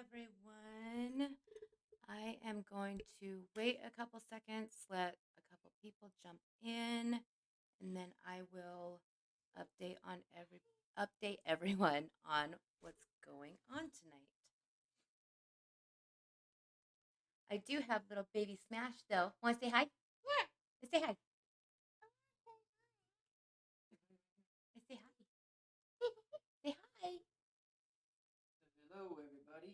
everyone. I am going to wait a couple seconds, let a couple people jump in, and then I will update everyone on what's going on tonight. I do have little baby Smash though. Want to say hi? Yeah. Say hi. Say hi. Say hi. Hello, everybody.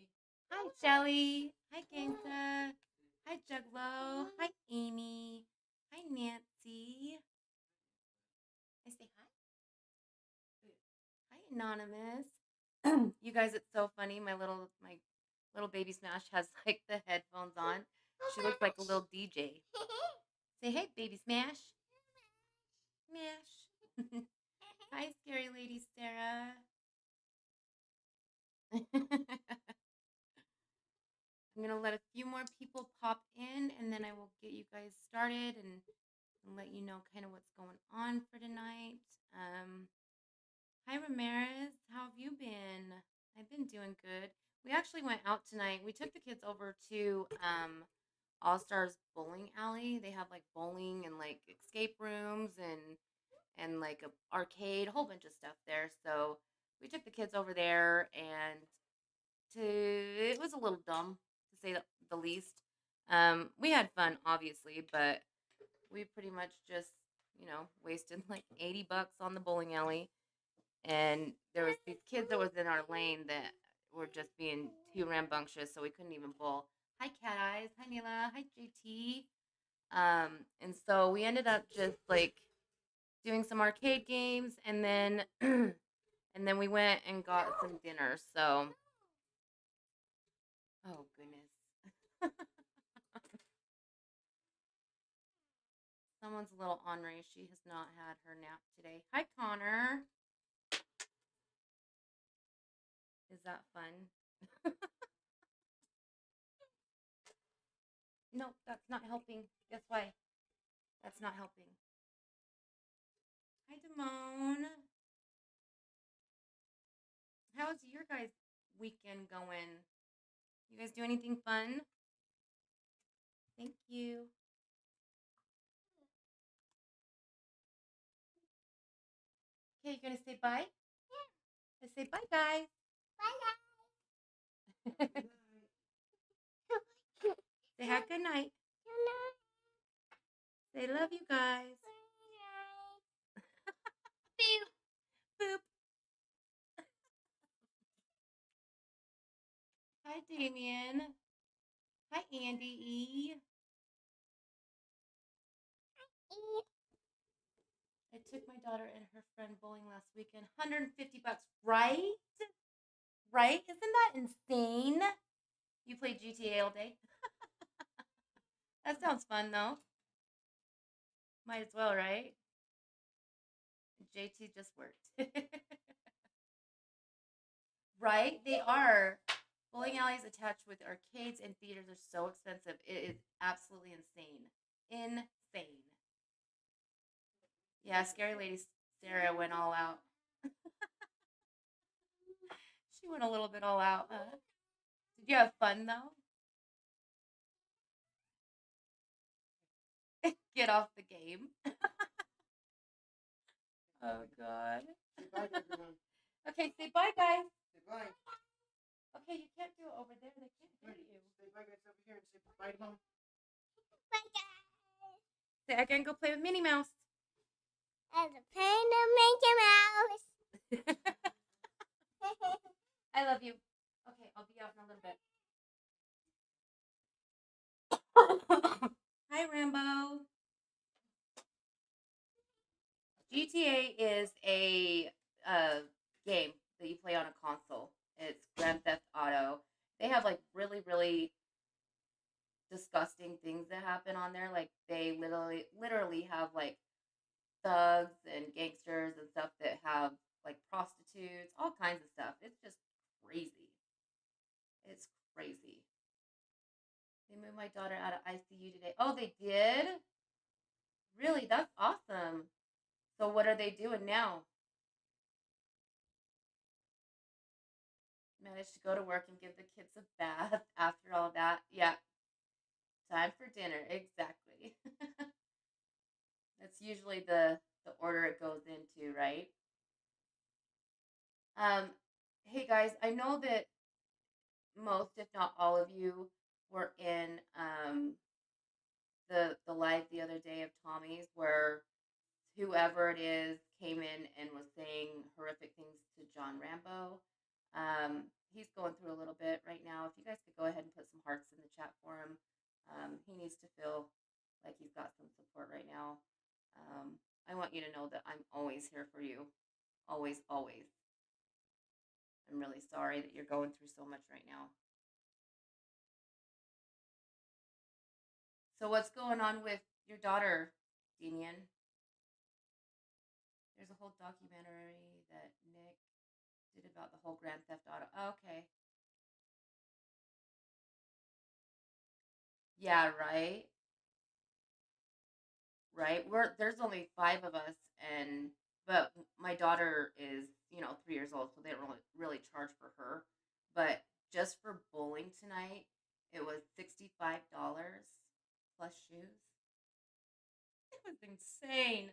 Hi, Shelly. Hi, Gangsta. Hi, Juggalo. Hi, Amy. Hi, Nancy. I say hi. Hi, Anonymous. You guys, it's so funny. My little baby Smash has like the headphones on. She looks like a little DJ. Say hey, baby Smash. Smash. Hi, scary lady Sarah. I'm gonna let a few more people pop in, and then I will get you guys started and let you know kind of what's going on for tonight. Hi, Ramirez. How have you been? I've been doing good. We actually went out tonight. We took the kids over to All Stars Bowling Alley. They have like bowling and like escape rooms and like a arcade, a whole bunch of stuff there. So we took the kids over there, and it was a little dumb to say the least. We had fun, obviously, but we pretty much just wasted like $80 on the bowling alley, and there was these kids that was in our lane that were just being too rambunctious, so we couldn't even bowl. Hi, Cat Eyes. Hi, Nila. Hi, JT. And so we ended up just like doing some arcade games, and then and then we went and got some dinner. So, oh goodness, someone's a little ornery. She has not had her nap today. Hi, Connor. Is that fun? No, that's not helping. Guess why? That's not helping. Hi, Damone. How's your guys' weekend going? You guys do anything fun? Thank you. Okay, you gonna say bye? Yeah. Let's say bye, guys. Bye, guys. Say have good night. Good night. Say love you guys. Boop. Boop. Hi, Damien. Hi, Andy E. I took my daughter and her friend bowling last weekend. $150, right? Right? Isn't that insane? You played GTA all day? That sounds fun, though. Might as well, right? JT just worked. Right? They are. Bowling alleys attached with arcades and theaters are so expensive. It is absolutely insane. Insane. Yeah, scary lady Sarah went all out. She went a little bit all out. Did you have fun though? Get off the game. Oh God. Say bye, everyone. Okay, say bye, guys. Say bye. Okay, you can't do it over there. They can't hear you. Say bye, guys, over here, and say bye to mom. Bye, guys. Say I can go play with Minnie Mouse. As a friend of Mickey Mouse. I love you. Okay, I'll be out in a little bit. Hi, Rambo. GTA is a game that you play on a console. It's Grand Theft Auto. They have like really, really disgusting things that happen on there. Like they literally have like thugs and gangsters and stuff that have like prostitutes, all kinds of stuff. It's just crazy. It's crazy. They moved my daughter out of ICU today. Oh, they did? Really? That's awesome. So what are they doing now? managed to go to work and give the kids a bath after all that. Yeah, time for dinner. Exactly. That's usually the order it goes into, right? Um, hey guys, I know that most, if not all of you, were in the live the other day of Tommy's where whoever it is came in and was saying horrific things to John Rambo. He's going through a little bit right now. If you guys could go ahead and put some hearts in the chat for him, he needs to feel like he's got some support right now. I want you to know that I'm always here for you. Always, always. I'm really sorry that you're going through so much right now. So, what's going on with your daughter, Damian? There's a whole documentary that Nick did about the whole Grand Theft Auto. Oh, okay. Yeah, right. Right. There's only five of us, and but my daughter is 3 years old, so they don't really charge for her. But just for bowling tonight, it was $65 plus shoes. It was insane,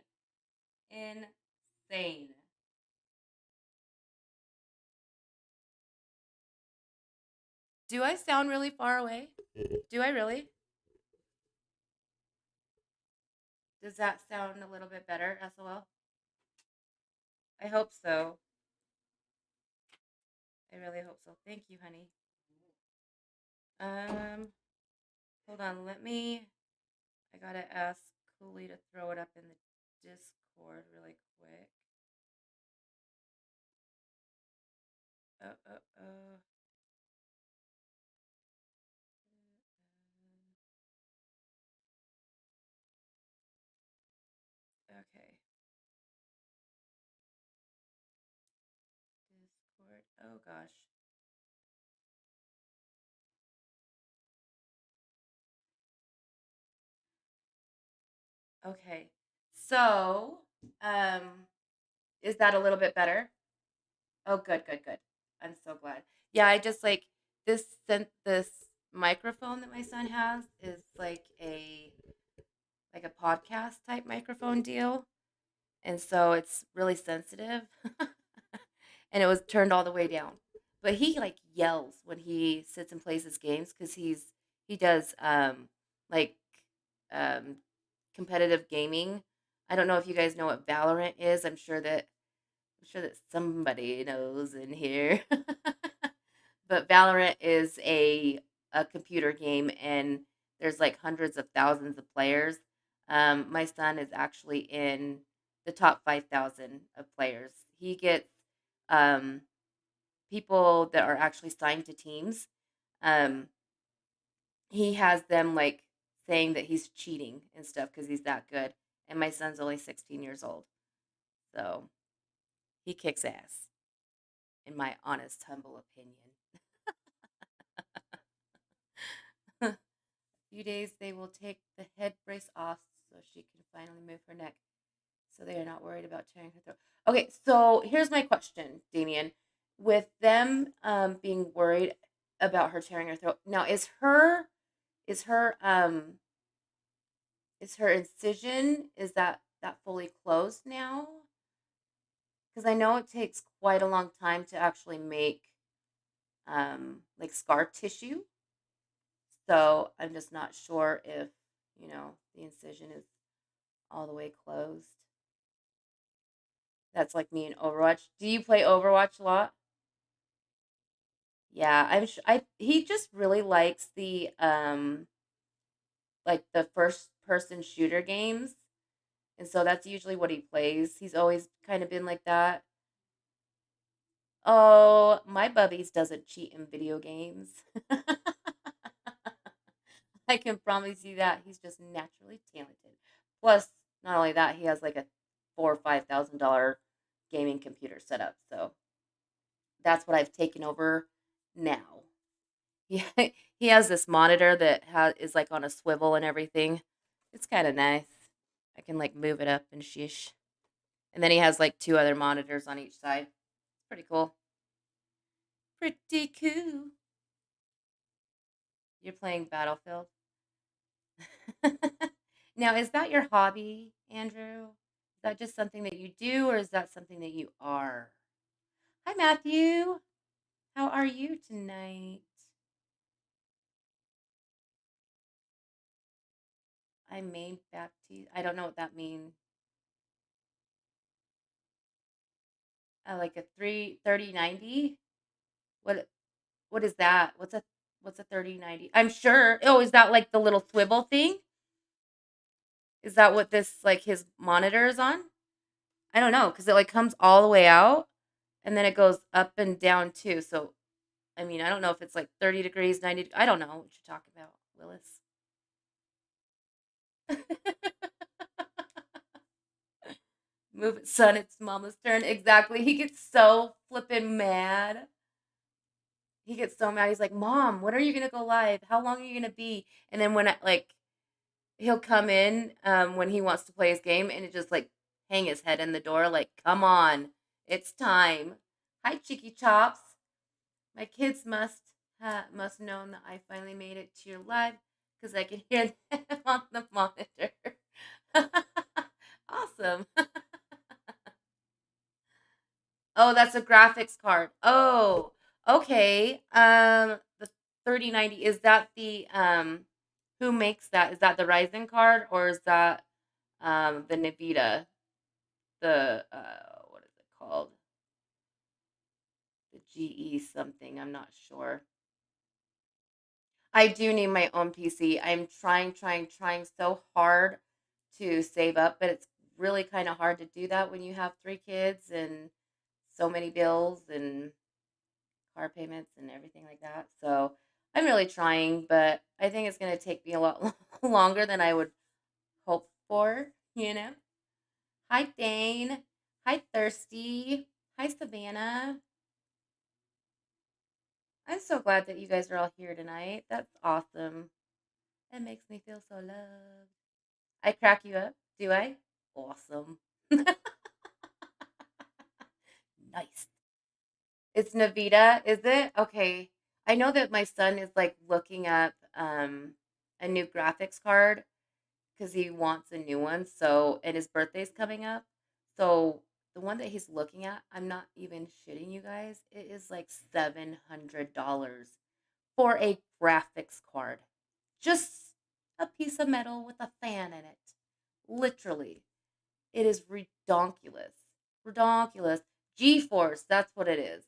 insane. Do I sound really far away? Do I really? Does that sound a little bit better? SOL. I hope so. I really hope so. Thank you, honey. Um, hold on. I gotta ask Cooley to throw it up in the Discord really quick. Oh, oh, oh. Okay. Discord. Oh gosh. Okay. So, um, is that a little bit better? Oh, good, good, good. I'm so glad. Yeah, I just this microphone that my son has is like a podcast type microphone deal. And so it's really sensitive. And it was turned all the way down. But he like yells when he sits and plays his games because he does like um competitive gaming. I don't know if you guys know what Valorant is. I'm sure that somebody knows in here. But Valorant is a computer game, and there's like hundreds of thousands of players. My son is actually in the top 5,000 of players. He gets um, people that are actually signed to teams. Um, he has them like saying that he's cheating and stuff because he's that good. And my son's only 16 years old, so he kicks ass, in my honest, humble opinion. Few days they will take the head brace off so she can finally move her neck. So they are not worried about tearing her throat. Okay, so here's my question, Damien. With them being worried about her tearing her throat, now is her um is her incision is that fully closed now? Because I know it takes quite a long time to actually make like scar tissue. So I'm just not sure if the incision is all the way closed. That's like me in Overwatch. Do you play Overwatch a lot? Yeah, I'm sure. He just really likes the like the first person shooter games, and so that's usually what he plays. He's always kind of been like that. Oh, my bubbies doesn't cheat in video games. I can promise you that he's just naturally talented. Plus, not only that, he has like a $4 or $5,000 gaming computer set up. So that's what I've taken over now. Yeah, he has this monitor that is like on a swivel and everything. It's kind of nice. I can like move it up and sheesh. And then he has like two other monitors on each side. It's pretty cool. pretty cool. You're playing Battlefield. Now, is that your hobby, Andrew? Is that just something that you do, or is that something that you are? Hi, Matthew. How are you tonight? I made back to you. I don't know what that means. Like a 3090. What is that? What's a 3090? I'm sure. Oh, is that like the little swivel thing? Is that what this like his monitor is on? I don't know because it like comes all the way out and then it goes up and down too. So I mean, I don't know if it's like 30 degrees, 90. I don't know what you're talking about, Willis. Move it, son. It's mama's turn. Exactly. He gets so flippin' mad. He gets so mad. He's like, "Mom, when are you gonna go live? How long are you gonna be?" And then when I like, he'll come in when he wants to play his game, and it just like hang his head in the door, like, "Come on, it's time." Hi, Cheeky Chops. My kids must know that I finally made it to your live because I can hear them on the monitor. Awesome. Oh, that's a graphics card. Oh, okay. The 3090, is that the who makes that? Is that the Ryzen card or is that the Nvidia? The what is it called? The GE something, I'm not sure. I do need my own PC. I'm trying so hard to save up, but it's really kind of hard to do that when you have three kids and so many bills and car payments and everything like that. So I'm really trying, but I think it's going to take me a lot longer than I would hope for, you know? Hi, Dane. Hi, Thirsty. Hi, Savannah. I'm so glad that you guys are all here tonight. That's awesome. It makes me feel so loved. I crack you up, do I? Awesome. Nice. It's Navita, is it? Okay. I know that my son is like looking up a new graphics card because he wants a new one. So, and his birthday's coming up. So, the one that he's looking at, I'm not even shitting you guys. It is like $700 for a graphics card. Just a piece of metal with a fan in it. Literally. It is redonkulous. Redonkulous. G-Force, that's what it is.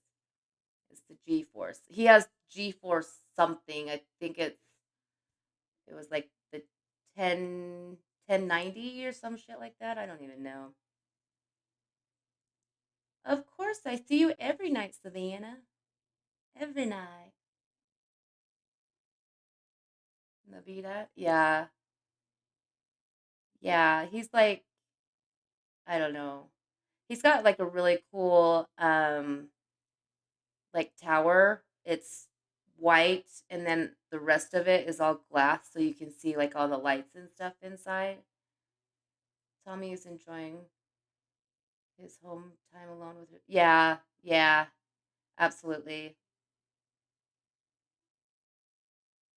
It's the G-Force. He has G-Force something. I think it was like the 1090 or some shit like that. I don't even know. Of course, I see you every night, Savannah. Every night. Navita? Yeah. Yeah. He's like, I don't know. He's got like a really cool like tower. It's white and then the rest of it is all glass so you can see like all the lights and stuff inside. Tommy is enjoying his home time alone with her. Yeah, yeah, absolutely.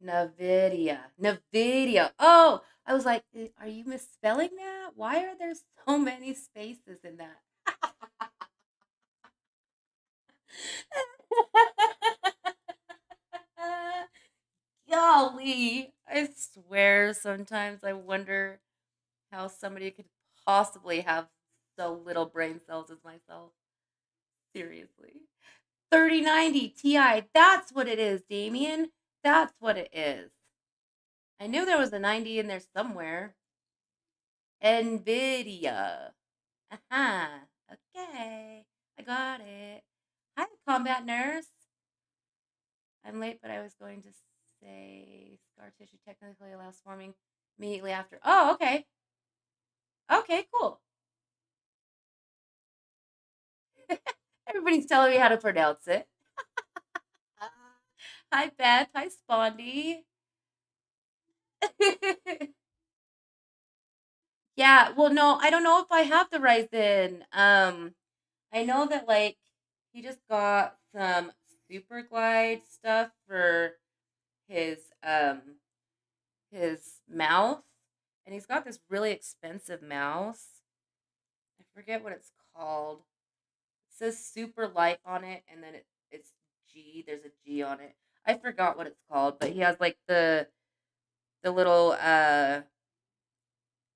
Nvidia. Nvidia. Oh, I was like, Are you misspelling that? Why are there so many spaces in that?" Golly. I swear sometimes I wonder how somebody could possibly have so little brain cells as myself. Seriously. 3090 Ti. That's what it is, Damien. That's what it is. I knew there was a 90 in there somewhere. Nvidia. Aha. Okay. I got it. Hi, combat nurse. I'm late, but I was going to say scar tissue technically allows forming immediately after. Oh, okay. Okay, cool. Everybody's telling me how to pronounce it. Hi, Beth. Hi, Spondy. Yeah, well, no, I don't know if I have the Ryzen. I know that like he just got some super glide stuff for his um his mouth, and he's got this really expensive mouse. I forget what it's called. It says super light on it, and then it's G. There's a G on it. I forgot what it's called, but he has like the little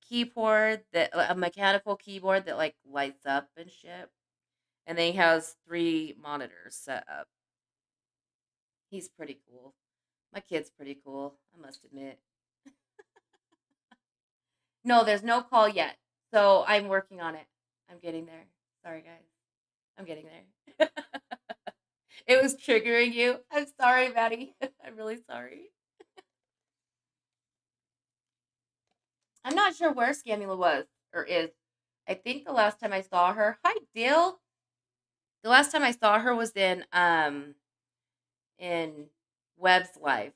keyboard, that a mechanical keyboard that like lights up and shit. And then he has 3 monitors set up. He's pretty cool. My kid's pretty cool, I must admit. No, there's no call yet. So I'm working on it. I'm getting there. Sorry, guys. I'm getting there. It was triggering you. I'm sorry, Maddie. I'm really sorry. I'm not sure where Scamula was or is. I think the last time I saw her, hi Dill. The last time I saw her was in Webb's life.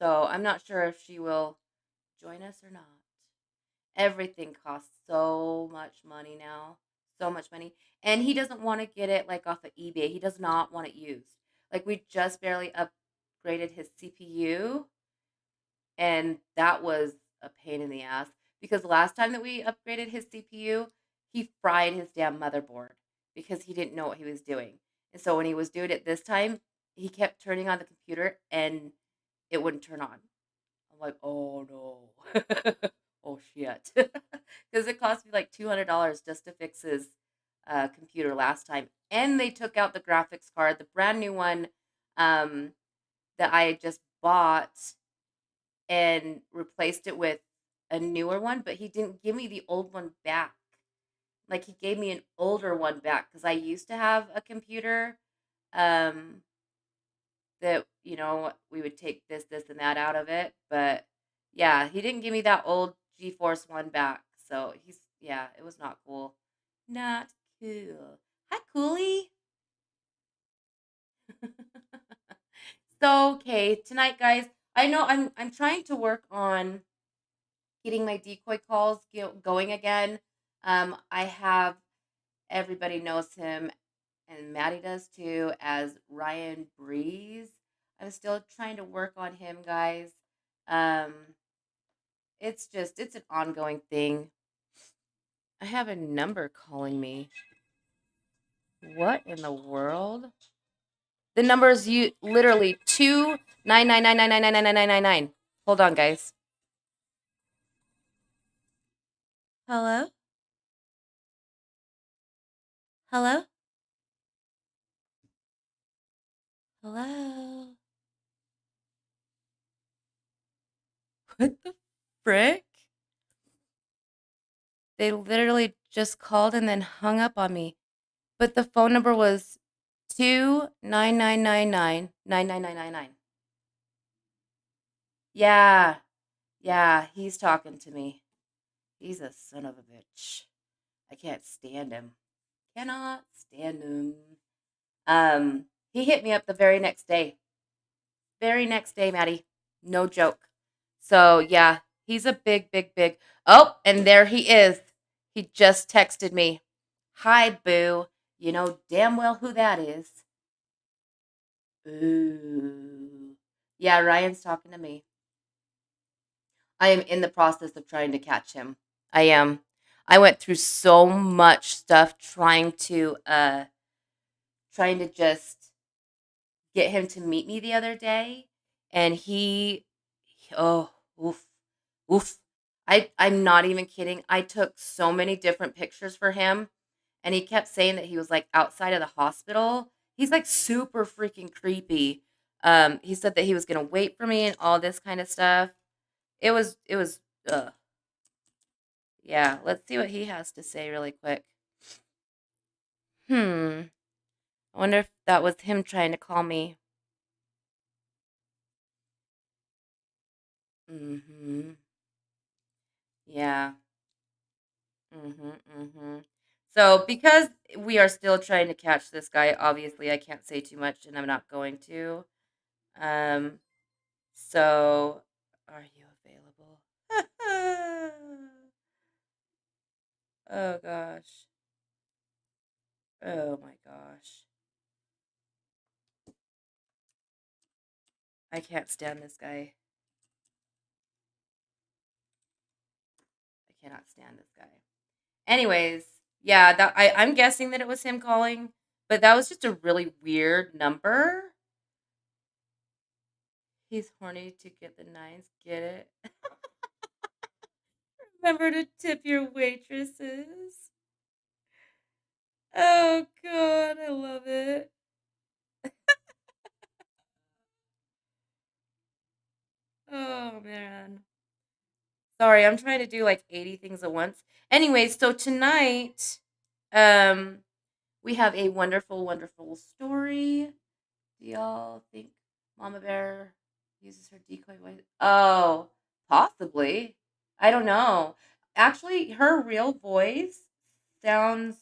So I'm not sure if she will join us or not. Everything costs so much money now. So much money. And he doesn't want to get it like off of eBay. He does not want it used. Like we just barely upgraded his CPU, and that was a pain in the ass because last time that we upgraded his CPU, he fried his damn motherboard because he didn't know what he was doing. And so when he was doing it this time, he kept turning on the computer and it wouldn't turn on. I'm like, oh no. Oh shit. Because it cost me like $200 just to fix his computer last time. And they took out the graphics card, the brand new one um, that I had just bought, and replaced it with a newer one, but he didn't give me the old one back. Like he gave me an older one back because I used to have a computer um, that we would take this and that out of it, but yeah, he didn't give me that old GeForce one back. So yeah, it was not cool. Not cool. Hi, Coolie. So okay, tonight, guys. I know I'm trying to work on getting my decoy calls going again. I have everybody knows him, and Maddie does too, as Ryan Breeze. I'm still trying to work on him, guys. Um, it's an ongoing thing. I have a number calling me. What in the world? The number is you literally 29999999999. Hold on, guys. Hello? Hello? Hello? What the frick? They literally just called and then hung up on me. But the phone number was 299999999. Yeah. Yeah, he's talking to me. He's a son of a bitch. I can't stand him. Cannot stand him. He hit me up the very next day. Very next day, Maddie. No joke. So yeah, he's a big, big, big. Oh, and there he is. He just texted me. Hi, boo. You know damn well who that is. Ooh. Yeah, Ryan's talking to me. I am in the process of trying to catch him. I am. I went through so much stuff trying to just get him to meet me the other day, and oh, oof, oof. I'm not even kidding. I took so many different pictures for him, and he kept saying that he was like outside of the hospital. He's like super freaking creepy. He said that he was gonna wait for me and all this kind of stuff. It was yeah. Let's see what he has to say really quick. I wonder if that was him trying to call me. Mm-hmm. Yeah. Mm-hmm. Mm-hmm. So because we are still trying to catch this guy, obviously I can't say too much, and I'm not going to. Um. So, are you available? Oh gosh. Oh my gosh. I can't stand this guy. I cannot stand this guy. Anyways, yeah, I'm guessing that it was him calling, but that was just a really weird number. He's horny to get the nines. Get it? Remember to tip your waitresses. Oh god, I love it. Oh man. Sorry, I'm trying to do like 80 things at once. Anyways, so tonight, um, we have a wonderful, wonderful story. Do y'all think Mama Bear uses her decoy voice? Oh, possibly. I don't know. Actually, her real voice sounds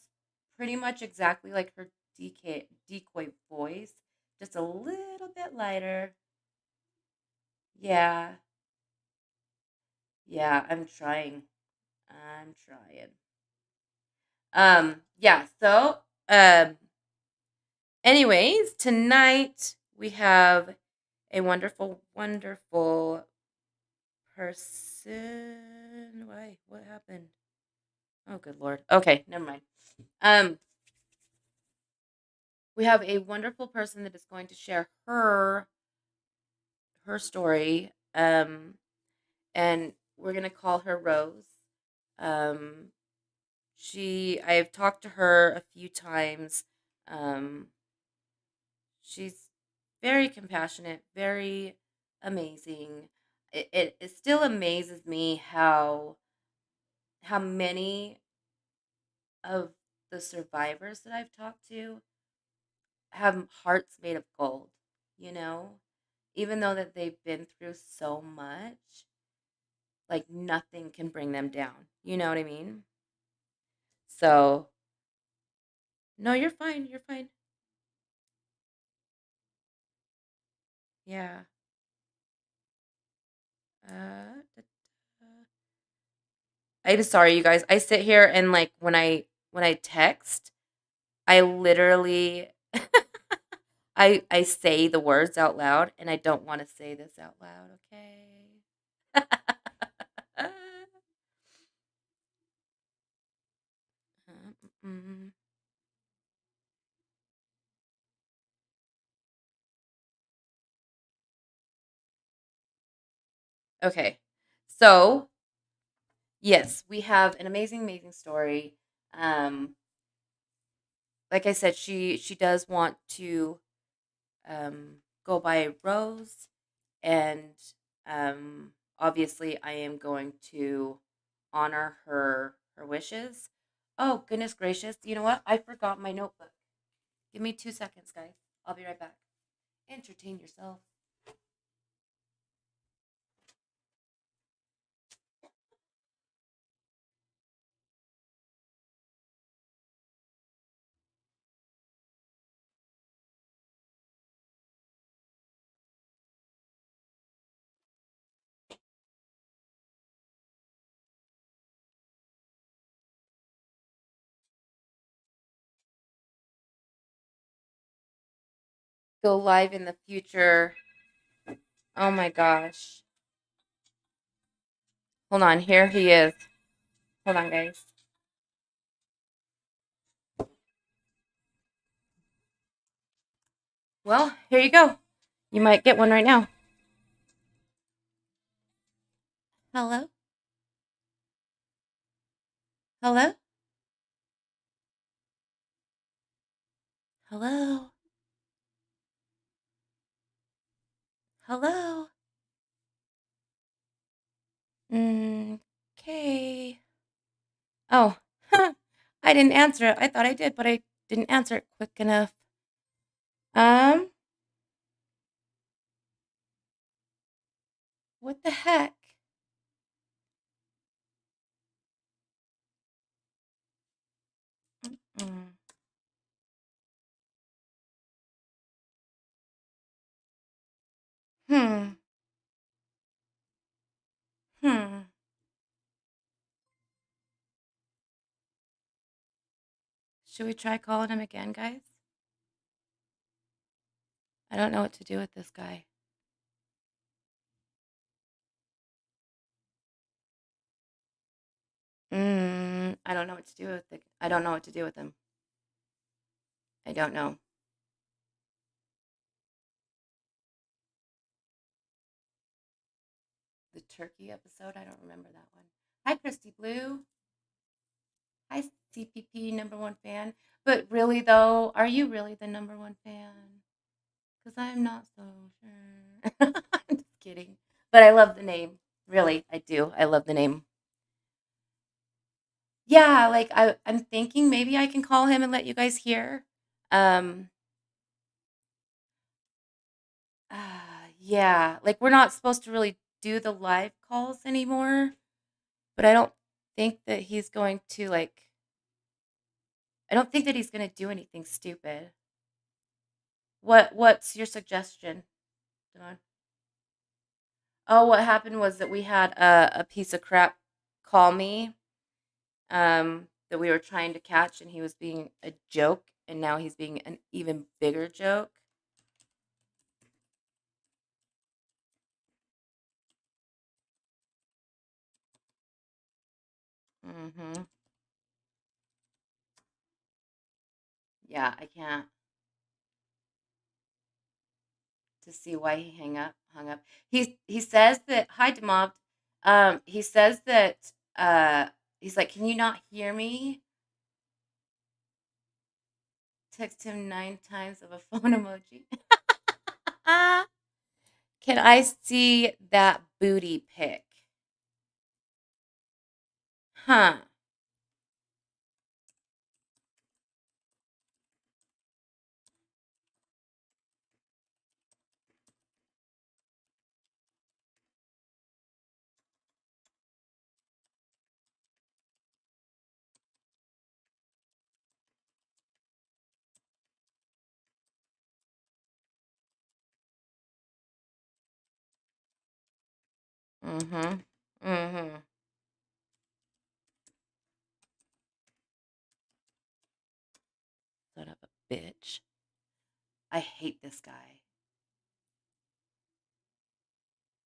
pretty much exactly like her decoy voice, just a little bit lighter. Yeah, yeah, I'm trying. I'm trying. Yeah, so anyways, tonight we have a wonderful, wonderful person. Why? What happened? Oh, good lord. Okay, never mind. Um, we have a wonderful person that is going to share her story. And we're gonna call her Rose. Um, I've talked to her a few times. Um, she's very compassionate, very amazing. It still amazes me how many of the survivors that I've talked to have hearts made of gold, you know? Even though that they've been through so much, like nothing can bring them down. You know what I mean? So, no, you're fine. You're fine. Yeah. Da- da. I'm sorry, you guys. I sit here and like when I text, I literally I say the words out loud and I don't want to say this out loud, okay? Mm. Okay. So, yes, we have an amazing, amazing story. Um, like I said, she does want to go by Rose, and obviously, I am going to honor her wishes. Oh goodness gracious! You know what? I forgot my notebook. Give me 2 seconds, guys. I'll be right back. Entertain yourself. Go live in the future. Oh my gosh. Hold on. Here he is. Hold on, guys. Well, here you go. You might get one right now. Hello? Hello? Hello? Hello? Okay. Oh, I didn't answer it. I thought I did, but I didn't answer it quick enough. Um, what the heck? Mm. Hmm. Hmm. Should we try calling him again, guys? I don't know what to do with this guy. I don't know what to do with it. I don't know what to do with him. I don't know. The turkey episode. I don't remember that one. Hi, Christy Blue. Hi, CPP number one fan. But really, though, are you really the number one fan? Because I'm not so sure. I'm just kidding. But I love the name. Really, I do. I love the name. Yeah, like I'm thinking maybe I can call him and let you guys hear. Um, yeah, like we're not supposed to really do the live calls anymore, but I don't think that he's going to like. I don't think that he's going to do anything stupid. What's your suggestion, Devon? Oh, what happened was that we had a piece of crap call me that we were trying to catch, and he was being a joke, and now he's being an even bigger joke. Mm-hmm. Yeah, I can't to see why he hung up. He says that hi Demob. He says that he's like, can you not hear me? Text him 9 times of a phone emoji. Can I see that booty pic? Huh. Mm-hmm. Mm-hmm. Son of a bitch. I hate this guy.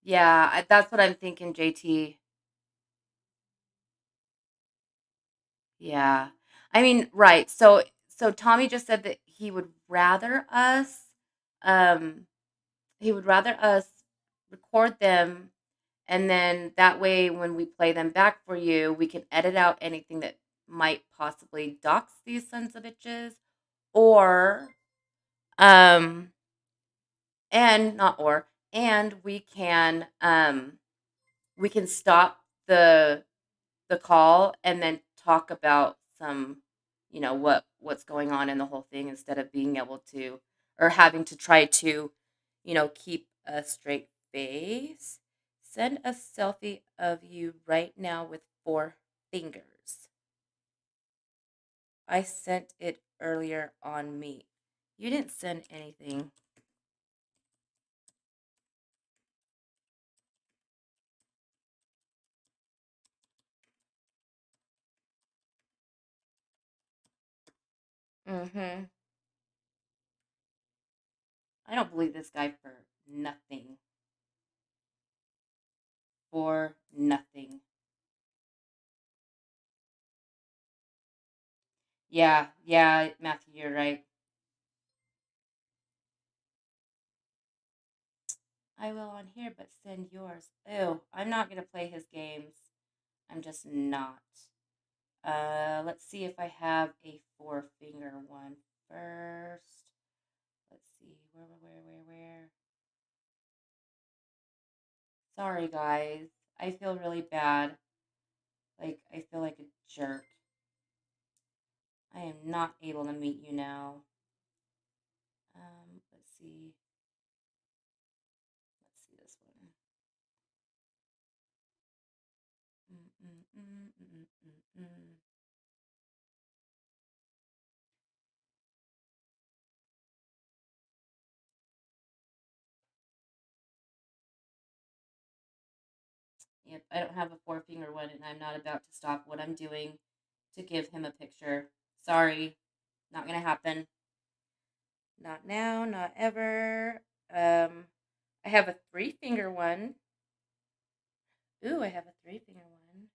Yeah, that's what I'm thinking, JT. Yeah. I mean, right. So Tommy just said that um he would rather us record them, and then that way when we play them back for you, we can edit out anything that might possibly dox these sons of bitches, or um and not or and we can stop the call and then talk about some, what's going on in the whole thing, instead of being able to, or having to try to, keep a straight face. Send a selfie of you right now with 4 fingers. I sent it earlier on me. You didn't send anything. Mm-hmm. I don't believe this guy for nothing. For nothing. Yeah, yeah, Matthew, you're right. I will on here, but send yours. Ew, I'm not gonna play his games. I'm just not. Let's see if I have a 4 finger one first. Let's see. Where? Sorry, guys. I feel really bad. Like, I feel like a jerk. I am not able to meet you now. Let's see. Let's see this one. Mm. Yep, I don't have a 4 finger one, and I'm not about to stop what I'm doing to give him a picture. Sorry, not gonna happen. Not now, not ever. I have a 3 finger one. Ooh, I have a 3 finger one.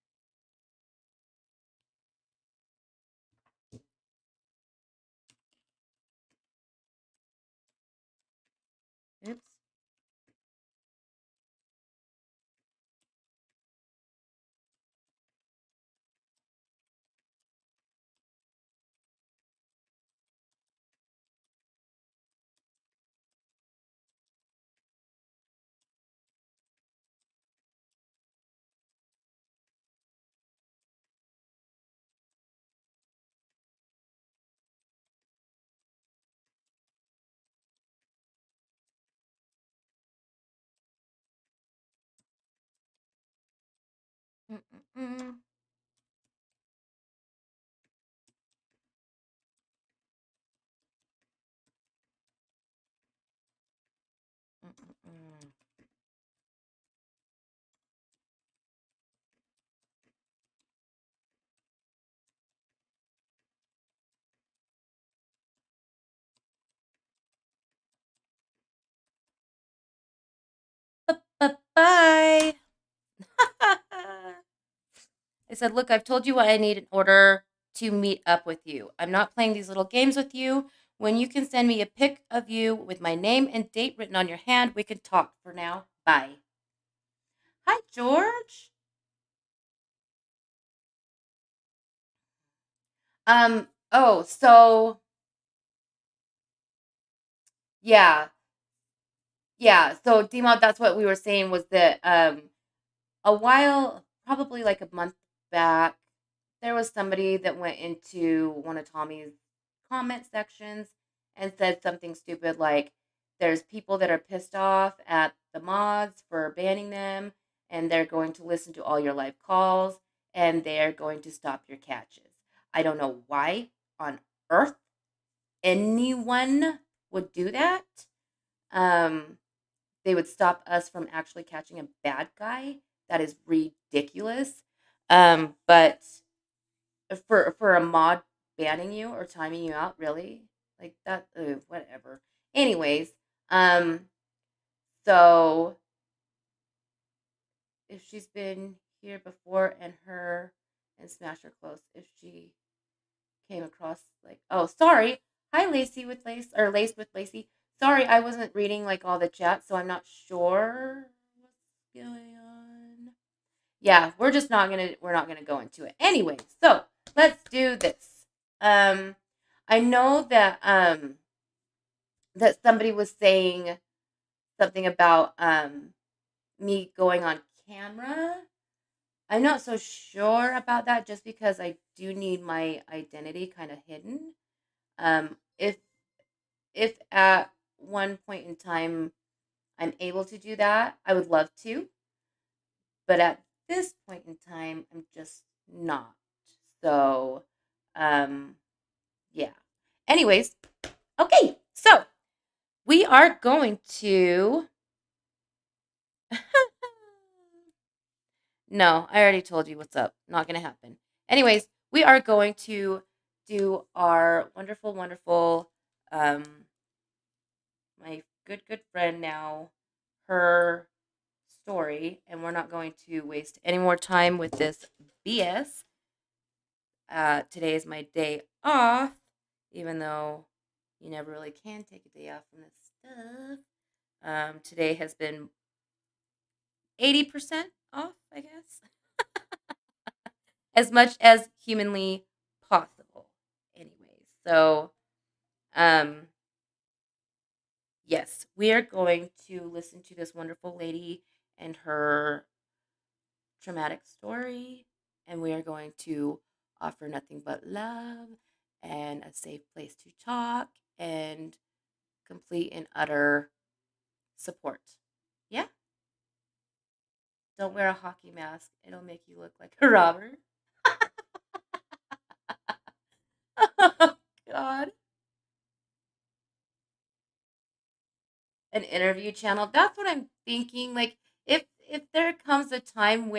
Bye. I said, look, I've told you what I need in order to meet up with you. I'm not playing these little games with you. When you can send me a pic of you with my name and date written on your hand, we can talk for now. Bye. Hi, George. So yeah, yeah. So Demo, that's what we were saying was that a while, probably like a month back, there was somebody that went into one of Tommy's comment sections and said something stupid like, there's people that are pissed off at the mods for banning them, and they're going to listen to all your live calls, and they're going to stop your catches. I don't know why on earth anyone would do that. Um, they would stop us from actually catching a bad guy. That is ridiculous. But for a mod banning you or timing you out, really, like that, whatever. Anyways, um, so if she's been here before and her and Smash her close, if she came across like, oh, sorry, hi Lacey with Lace or Lace with Lacey. Sorry, I wasn't reading like all the chat, so I'm not sure what's going on. Yeah, we're not gonna go into it anyway. So let's do this. Um, I know that somebody was saying something about me going on camera. I'm not so sure about that just because I do need my identity kind of hidden. If at one point in time I'm able to do that, I would love to, but at this point in time, I'm just not. So, um, yeah. Anyways, okay. So we are going to. No, I already told you what's up. Not gonna happen. Anyways, we are going to do our wonderful, wonderful, um, my good friend now, her story, and we're not going to waste any more time with this BS. Today is my day off, even though you never really can take a day off from this stuff. Today has been 80% off, I guess, as much as humanly possible. Anyways, so um, yes, we are going to listen to this wonderful lady and her traumatic story, and we are going to offer nothing but love and a safe place to talk and complete and utter support. Yeah? Don't wear a hockey mask. It'll make you look like a robber. Oh, God. An interview channel. That's what I'm thinking. Like, if there comes a time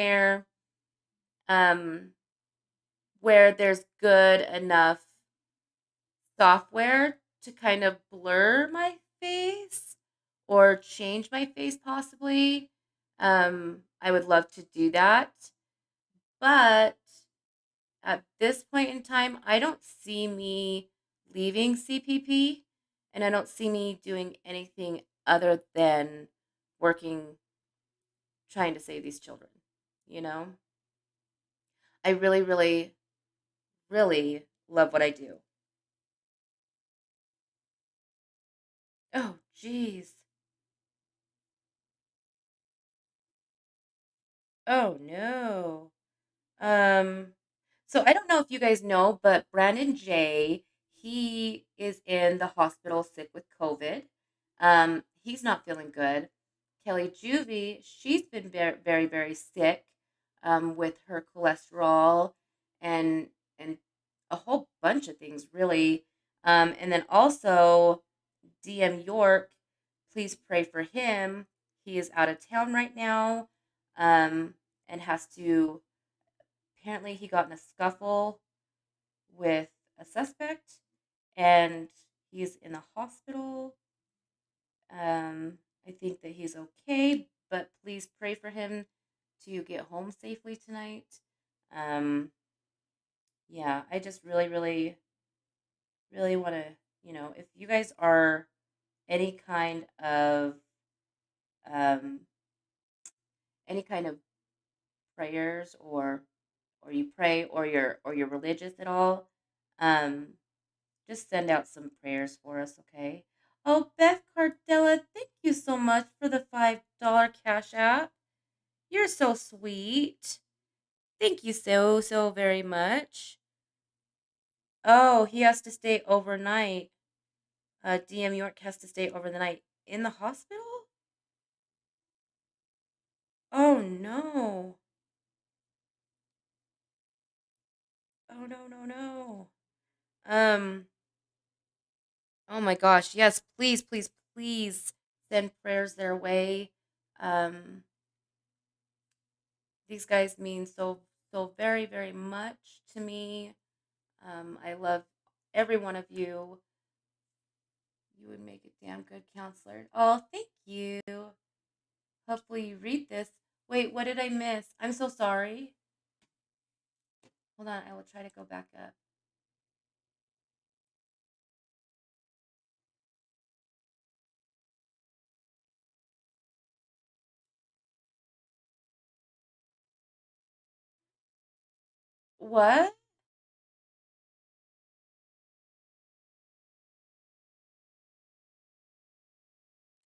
um where there's good enough software to kind of blur my face or change my face possibly, I would love to do that. But at this point in time, I don't see me leaving CPP, and I don't see me doing anything other than working, trying to save these children. You know, I really, really, really love what I do. Oh, geez. Oh, no. Um, so I don't know if you guys know, but Brandon J, he is in the hospital sick with COVID. He's not feeling good. Kelly Juvie, she's been very, very, very sick, with her cholesterol and and a whole bunch of things, really. And then also DM York, please pray for him. He is out of town right now, and has to. Apparently, he got in a scuffle with a suspect, and he's in the hospital. I think that he's okay, but please pray for him to get home safely tonight. Um, yeah, I just really, really, really want to, if you guys are any um, kind of prayers, or you pray, or you're religious at all, um, just send out some prayers for us, okay? Oh, Beth Cardella, thank you so much for the $5 Cash App. You're so sweet. Thank you so, so very much. Oh, he has to stay overnight. DM York has to stay over the night in the hospital? Oh, no. Oh, no, no, no. Um, oh my gosh. Yes, please, please, please send prayers their way. Um, these guys mean so, so very, very much to me. I love every one of you. You would make a damn good counselor. Oh, thank you. Hopefully you read this. Wait, what did I miss? I'm so sorry. Hold on, I will try to go back up. What?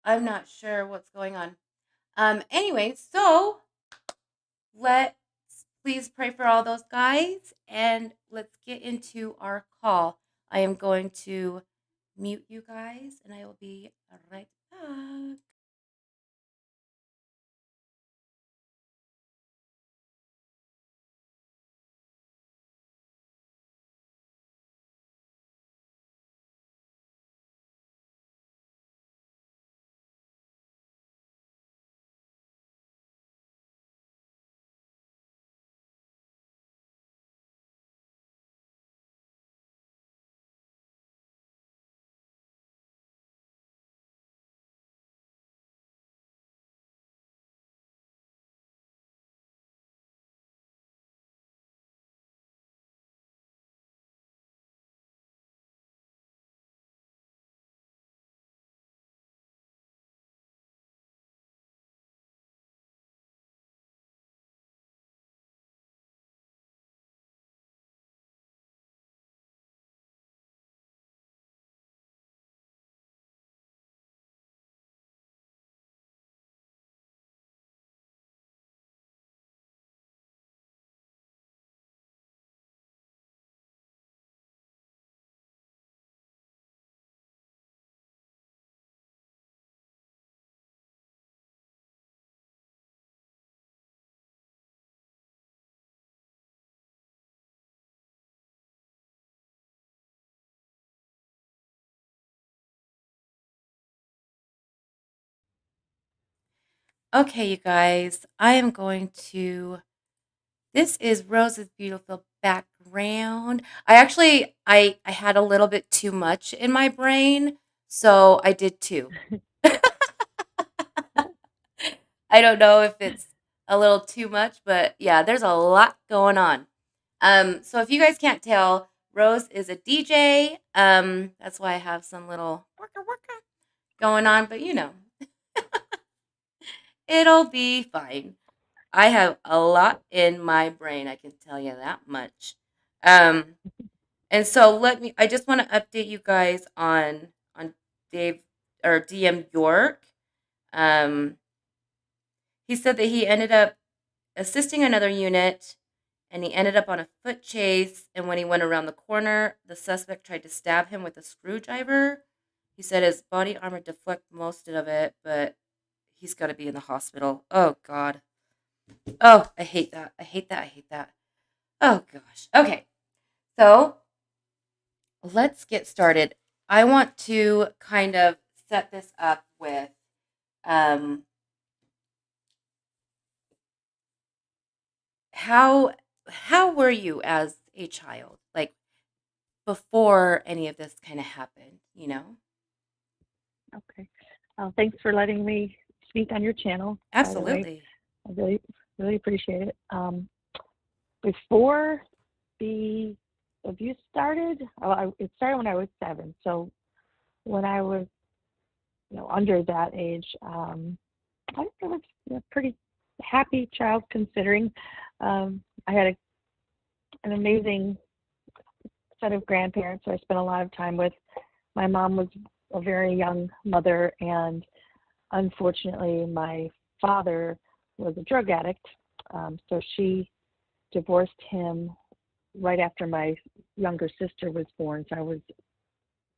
I'm not sure what's going on. Anyway, so let's please pray for all those guys, and let's get into our call. I am going to mute you guys, and I will be right back. Okay, you guys, I am going to. This is Rose's beautiful background. I had a little bit too much in my brain, so I did two. I don't know if it's a little too much, but yeah, there's a lot going on. So if you guys can't tell, Rose is a DJ. That's why I have some little worker going on, but it'll be fine. I have a lot in my brain, I can tell you that much. Um, and so I just want to update you guys on Dave or DM York. Um, he said that he ended up assisting another unit, and he ended up on a foot chase. And when he went around the corner, the suspect tried to stab him with a screwdriver. He said his body armor deflected most of it, but he's got to be in the hospital. Oh, God. Oh, I hate that. I hate that. I hate that. Oh, gosh. Okay. So let's get started. I want to kind of set this up with um, how how were you as a child, like before any of this kind of happened? Okay. Thanks for letting me speak on your channel, by the way. Absolutely. I really, really appreciate it. Before the abuse started, it started when I was 7. So when I was, under that age, I was a pretty happy child considering. I had an amazing set of grandparents who I spent a lot of time with. My mom was a very young mother, and unfortunately, my father was a drug addict. So she divorced him right after my younger sister was born. So I was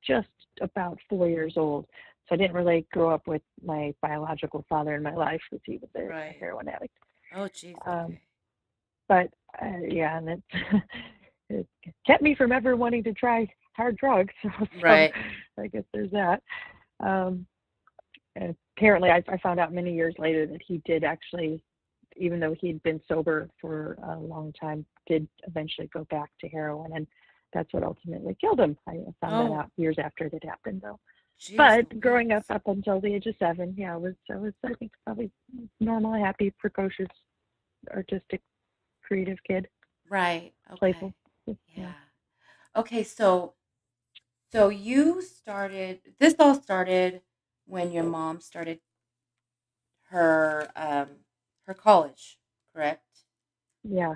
just about 4 years old. So I didn't really grow up with my biological father in my life because he was a Right. heroin addict. Oh, geez. Um, Okay. but yeah, and it kept me from ever wanting to try hard drugs. So Right. I guess there's that. And apparently, I found out many years later that he did actually, even though he'd been sober for a long time, did eventually go back to heroin, and that's what ultimately killed him. I found that Oh, out years after it had happened, though. geez But growing Louise. up until the age of 7, yeah, I was I think probably normal, happy, precocious, artistic, creative kid, Right. playful. Okay. Yeah, Yeah. Okay. So you started. This all started when your mom started her college, correct? yeah,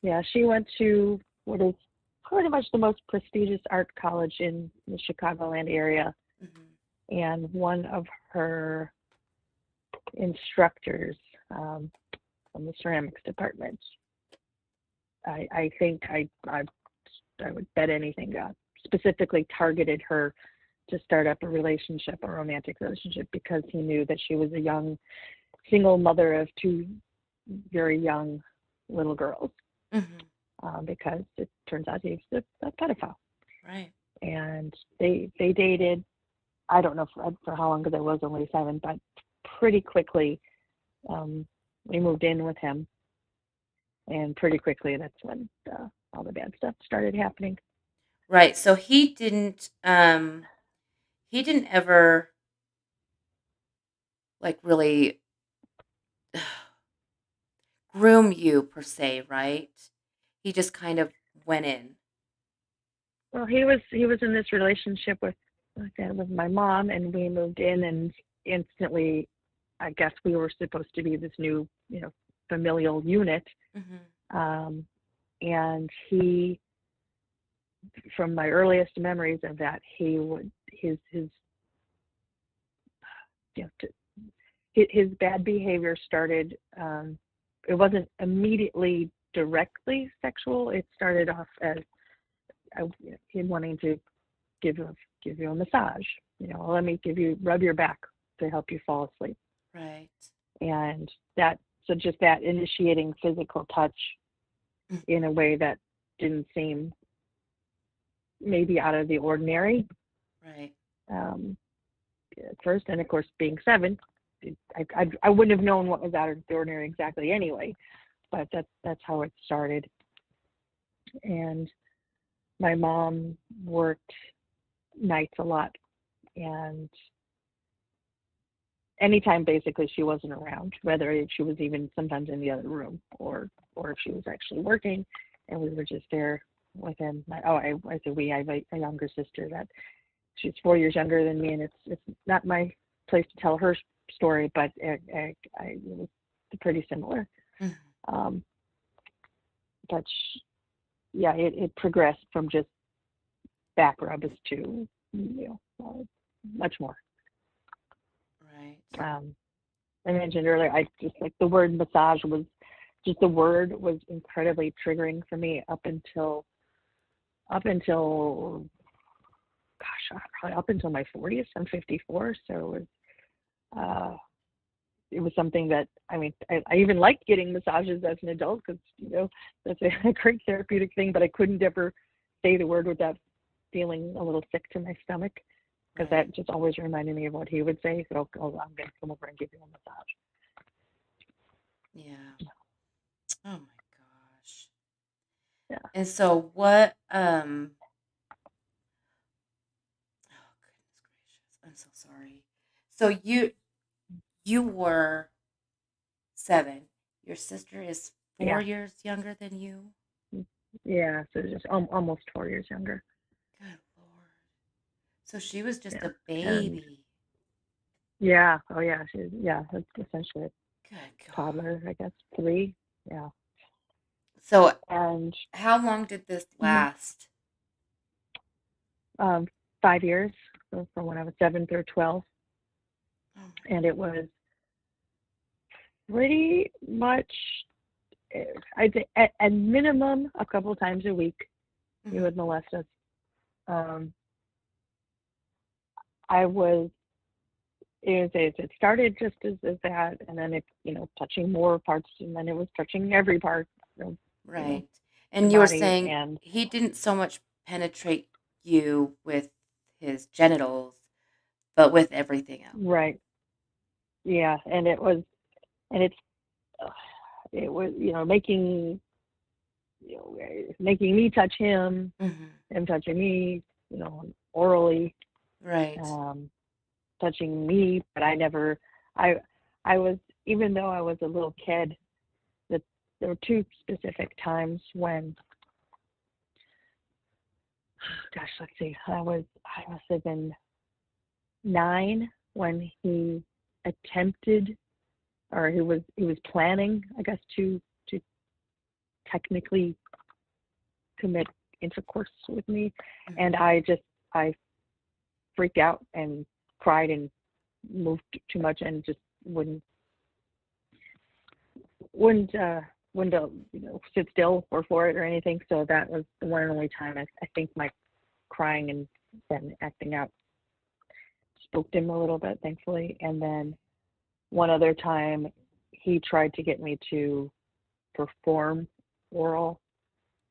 yeah. She went to what is pretty much the most prestigious art college in the Chicagoland area, Mm-hmm. and one of her instructors from the ceramics department. I think I would bet anything specifically targeted her to start up a relationship, a romantic relationship, because he knew that she was a young single mother of 2 very young little girls. Mm-hmm. Because it turns out he's a pedophile, Right. and they dated. I don't know for how long, because I was only 7, but pretty quickly we moved in with him, and pretty quickly that's when all the bad stuff started happening. Right. So he didn't ever like really groom you per se, right? He just kind of went in. Well, he was in this relationship with my mom, and we moved in, and instantly, I guess we were supposed to be this new, familial unit. Mm-hmm. Um, and he, from my earliest memories of that, he would his you know, his bad behavior started. It wasn't immediately directly sexual. It started off as him wanting to give you a massage. Let me rub your back to help you fall asleep. Right. And so just that initiating physical touch in a way that didn't seem maybe out of the ordinary Right. at first. And of course, being 7, I wouldn't have known what was out of the ordinary exactly anyway, but that's how it started. And my mom worked nights a lot, and anytime basically she wasn't around, whether she was even sometimes in the other room, or if she was actually working, and we were just there with him. I said we. I have a younger sister that she's 4 years younger than me, and it's not my place to tell her story, but it was pretty similar. Mm-hmm. But yeah, it progressed from just back rubs to much more. Right. I mentioned earlier, I just like the word massage was just the word was incredibly triggering for me up until probably up until my 40s. I'm 54, so it was something that I even liked getting massages as an adult, because that's a great therapeutic thing, but I couldn't ever say the word without feeling a little sick to my stomach, because Right. that just always reminded me of what he would say. So I'm going to come over and give you a massage. Yeah. Oh my gosh. Yeah. And so what oh goodness gracious. I'm so sorry. So you were 7. Your sister is 4 Yeah, years younger than you. yeah. So just almost 4 years younger. Good Lord. So she was just Yeah, a and baby. yeah, oh yeah, that's essentially a Good God. toddler, I guess, 3. Yeah, So and how long did this mhm, last? um, 5 years, so from when I was 7 through 12, Oh and it was pretty much, I'd say at minimum a couple times a week my. he would molest us. Um, I was it started just as that, and then it touching more parts, and then it was touching every part of Right. the And you were body, saying and he didn't so much penetrate you with his genitals, but with everything else. right, yeah, and and it's uh, it was making me touch him, Hmm. him touching me, orally, Right. um, touching me, but I I was, even though I was a little kid, that there were 2 specific times when, gosh, let's see, I must have been 9 when he attempted, or he was planning, I guess, to technically commit intercourse with me, and Hmm. I freaked out and cried and moved too much and just wouldn't wouldn't sit still or for it or anything. So that was the one and only time I think my crying and then acting out spooked him a little bit, thankfully. And then one other time he tried to get me to perform oral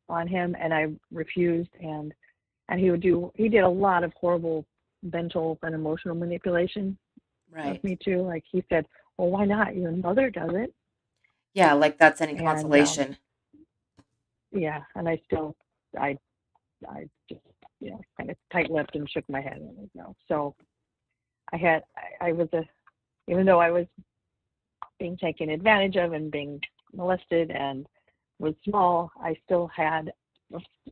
on him, and I refused, and he did a lot of horrible mental and emotional manipulation of Right. me too. Like he said, well, why not? Your mother does it. Yeah, like that's any And consolation. yeah, and I I just kind of tight-lipped and shook my head, and no. So I was even though I was being taken advantage of and being molested and was small, I still had,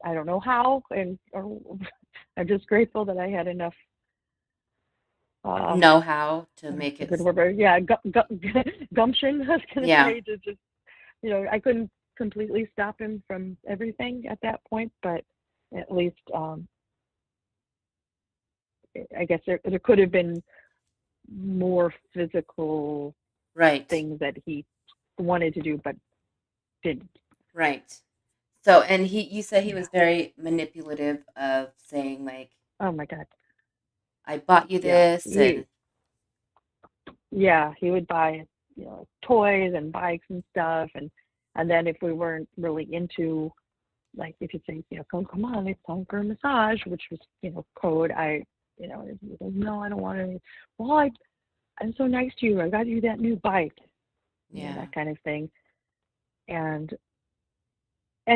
I don't know how, and I'm just grateful that I had enough. Uh, Know how to I don't know make if it. it's a good word, but yeah, gumption. I was gonna Yeah. say, to just I couldn't completely stop him from everything at that point, but at least I guess there could have been more physical Right. things that he wanted to do but didn't. Right. So, and you said he Yeah. was very manipulative of saying like, Oh my God. I bought you Yeah. this, and He would buy toys and bikes and stuff, and then if we weren't really into, like, if you say come on, it's time for a massage, which was code, no, I don't want to. Well, I'm so nice to you, I got you that new bike, yeah. that kind of thing. And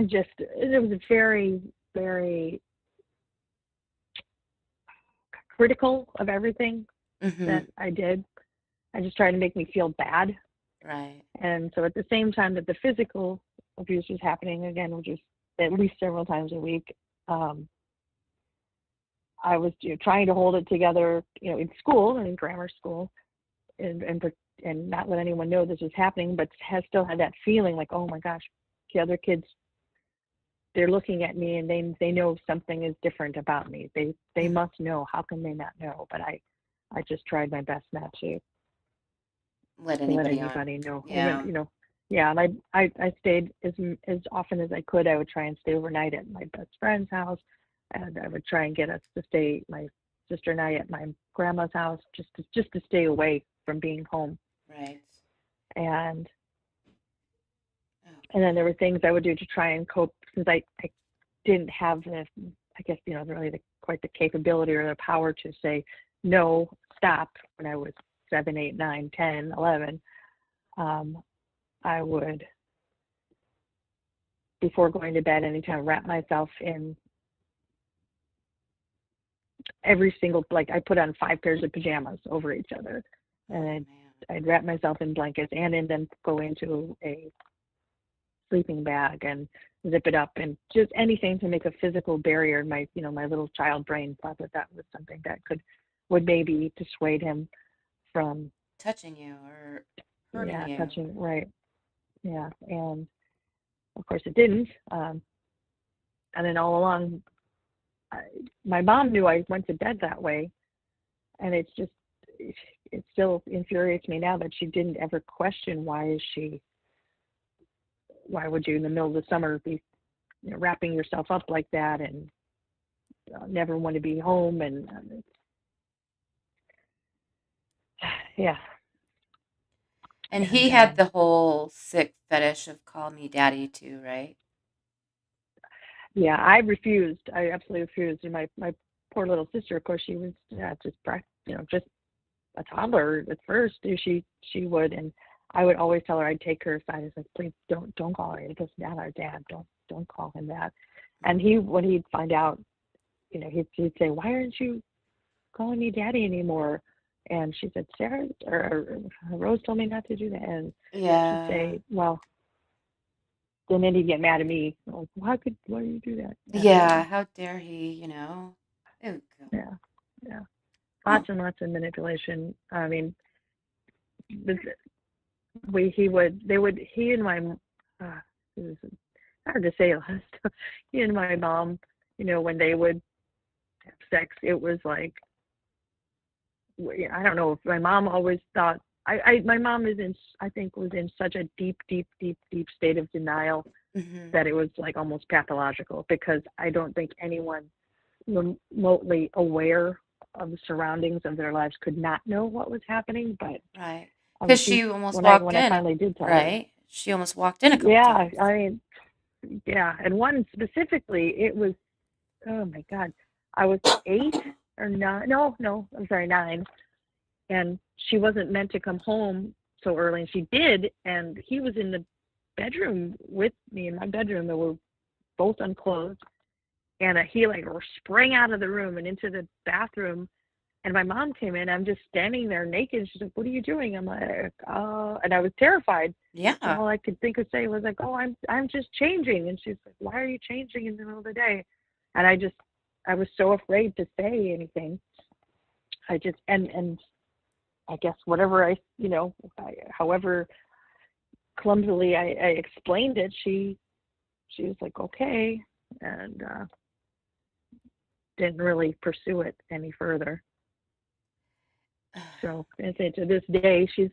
just it was very, very critical of everything Hmm. that I did. I just tried to make me feel bad. Right. And so at the same time that the physical abuse was happening again, which was at least several times a week, um, I was trying to hold it together, in school and in grammar school, and not let anyone know this was happening, but has still had that feeling like, oh my gosh, the other kids, they're looking at me and they know something is different about me. They Mhm. must know. How can they not know? But I just tried my best not Let to let anybody on. anybody know. Even Yeah. yeah, and I stayed as often as I could. I would try and stay overnight at my best friend's house, and I would try and get us to stay, my sister and I, at my grandma's house, just to stay away from being home. Right. And Oh and then God. there were things I would do to try and cope, since I didn't have the, I guess, really quite the capability or the power to say no, stop, when I was 7, 8, 9, 10, 11. I would, before going to bed, anytime, wrap myself in every single, like, I put on 5 pairs of pajamas over each other, Oh and man. I'd wrap myself in blankets and then go into a sleeping bag and zip it up, and just anything to make a physical barrier. My little child brain thought that was something that would maybe dissuade him from touching you or hurting you. touching, right. Yeah, and of course it didn't. And then all along, my mom knew I went to bed that way, and it still infuriates me now that she didn't ever question why would you in the middle of the summer be wrapping yourself up like that and never want to be home, and yeah. And he had the whole sick fetish of call me daddy too, right? Yeah, I refused. I absolutely refused. And my poor little sister, of course, she was just a toddler at first. She would, and I would always tell her, I'd take her aside. I was like, please don't call her. It was not our dad. Don't call him that. And when he'd find out, he'd say, why aren't you calling me daddy anymore? And she said, Sarah or Rose told me not to do that. And Yeah. she'd say, well, and then he'd get mad at me. Like, why do you do that? Yeah, how dare he, Oh, Yeah. Lots and lots of manipulation. I mean, he and my, this is hard to say a lot of stuff. He and my mom, when they would have sex, it was like, I don't know if my mom always thought, my mom I think was in such a deep state of denial that it was like almost pathological, because I don't think anyone remotely aware of the surroundings of their lives could not know what was happening. But right, because she almost walked in. I finally did tell her, right? She almost walked in a couple times. I mean, yeah, and one specifically, it was, oh my God, I was 8 or 9. No, I'm sorry, 9, and she wasn't meant to come home so early, and she did, and he was in the bedroom with me in my bedroom, and we're both unclothed, and he sprang out of the room and into the bathroom, and my mom came in. I'm just standing there naked. She's like, what are you doing? I'm like, and I was terrified. Yeah. And all I could think of say was like, oh, I'm just changing. And she's like, why are you changing in the middle of the day? And I was so afraid to say anything. I just, and I guess whatever however clumsily I explained it, she was like, okay, and didn't really pursue it any further. So to this day, she's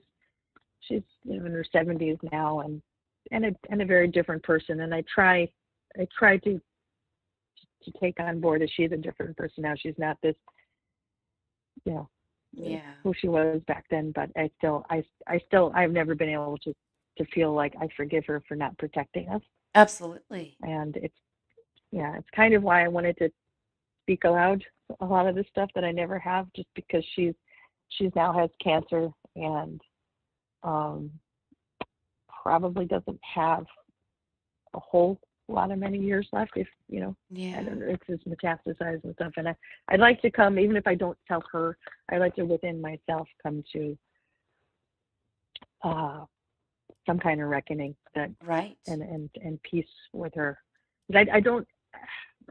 in her 70s now, and a very different person. And I try to take on board that she's a different person now. She's not this, who she was back then. But I've never been able to feel like I forgive her for not protecting us. Absolutely. And it's kind of why I wanted to speak aloud a lot of this stuff that I never have, just because she's now has cancer, and probably doesn't have a whole lot of many years left, if Yeah. I don't know, it's just metastasized and stuff. And I'd like to come, even if I don't tell her, I'd like to within myself come to some kind of reckoning that right, and peace with her. But I don't.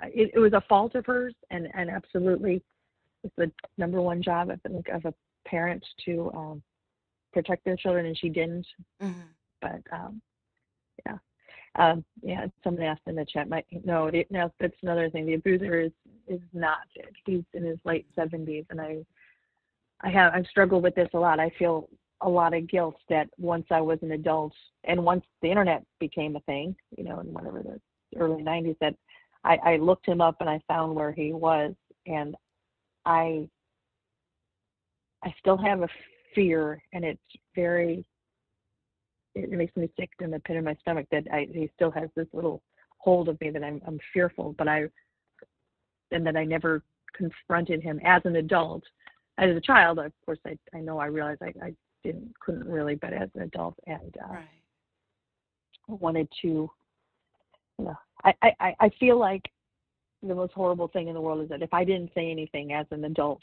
It was a fault of hers, and absolutely, it's the number one job of a parent to protect their children, and she didn't. Mm-hmm. But someone asked in the chat. No, that's another thing. The abuser is not. He's in his late 70s, and I've struggled with this a lot. I feel a lot of guilt that once I was an adult, and once the internet became a thing, in whatever the early 90s, that I looked him up and I found where he was, and I still have a fear, and it makes me sick in the pit of my stomach that he still has this little hold of me, that I'm fearful, and that I never confronted him as an adult. As a child, of course, I know I realized I couldn't really, but as an adult, and right. wanted to, I feel like the most horrible thing in the world is that if I didn't say anything as an adult,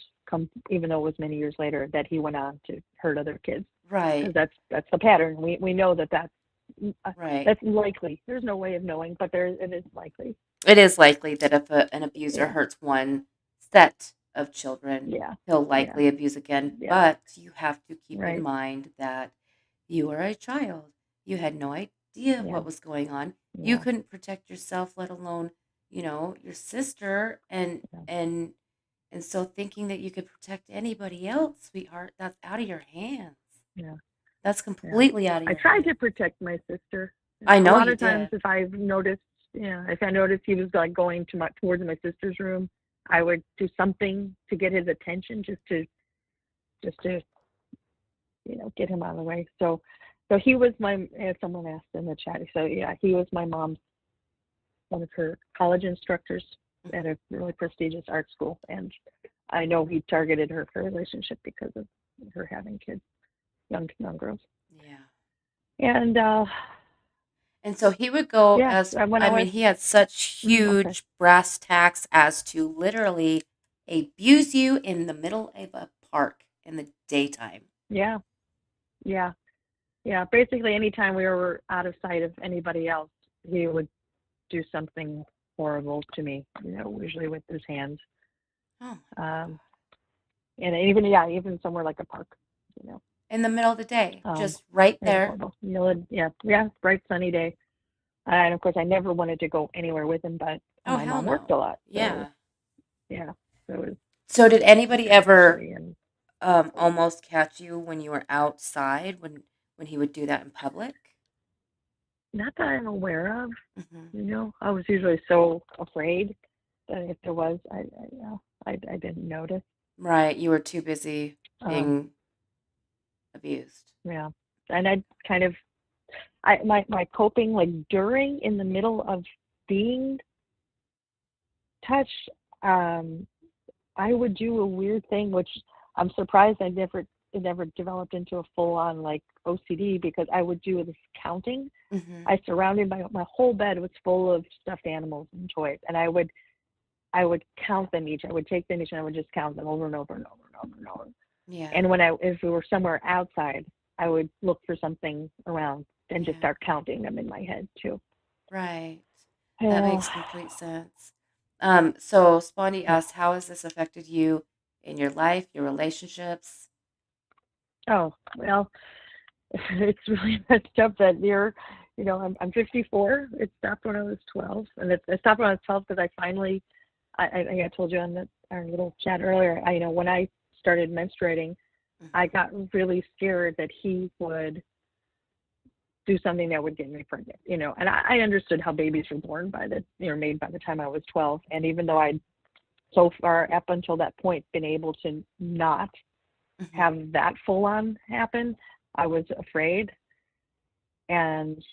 even though it was many years later, that he went on to hurt other kids. Right. because that's the pattern. We know Right. that's likely. There's no way of knowing, but it is likely. It is likely that if an abuser Yeah, hurts one set of children, yeah, he'll yeah, likely abuse again. yeah. But you have to keep in Right. mind that you are a child. You had no idea Yeah, what was going on. You yeah, couldn't protect yourself, let alone, your sister. And yeah, and and so thinking that you could protect anybody else, sweetheart, that's out of your hands. yeah, That's yeah. completely out of I your tried hands. to protect my sister. I A know lot you of times, did. if I've noticed, if I noticed he was like going towards my sister's room, I would do something to get his attention, just to get him out of the way. So he was my. As someone asked in the chat, so yeah, he was my mom's one of her college instructors at Mhm. a really prestigious art school, and I know he targeted her for a relationship because of her having kids, young girls. Yeah. And And so he would go yeah, as when I I mean, was he had such okay, huge brass tacks as to literally abuse you in the middle of a park in the daytime. yeah, yeah, yeah. Basically, anytime we were out of sight of anybody else, he would do something horrible to me. Usually with his hands. Oh my Um, God. and even somewhere like a park. You know, In the middle of the day, um, just right it was there. horrible. Yeah, bright sunny day. And of course, I never wanted to go anywhere with him, but Oh, my hell mom worked a no. lot, so Yeah. yeah, so it was So did anybody kind of ever silly and almost catch you when you were outside when he would do that in public? not that I'm aware of. Hmm. I was usually so afraid that if there was, I didn't notice. Right. You were too busy Um, being abused. yeah, and I kind of, my coping like during in the middle of being touched, I would do a weird thing, which I'm surprised it never developed into a full on like OCD because I would do this counting. Hmm. I surrounded my whole bed was full of stuffed animals and toys, and I would count them each. I would take them each, and I would just count them over and over and over and over and over. Yeah. And if we were somewhere outside, I would look for something around and just Yeah. start counting them in my head too. Right. That Yeah. makes complete sense. So Spondy Yeah. asked, how has this affected you in your life, your relationships? Oh well, it's really messed up that I'm 54. It stopped when I was 12, and it stopped when I was 12 because I finally, I think I told you on our little chat earlier. When I started menstruating, I Hmm. got really scared that he would do something that would get me pregnant. And I understood how babies were born made by the time I was 12, and even though Right. I'd so far up until that point been able to not Hmm. have that full on happen, I was afraid, and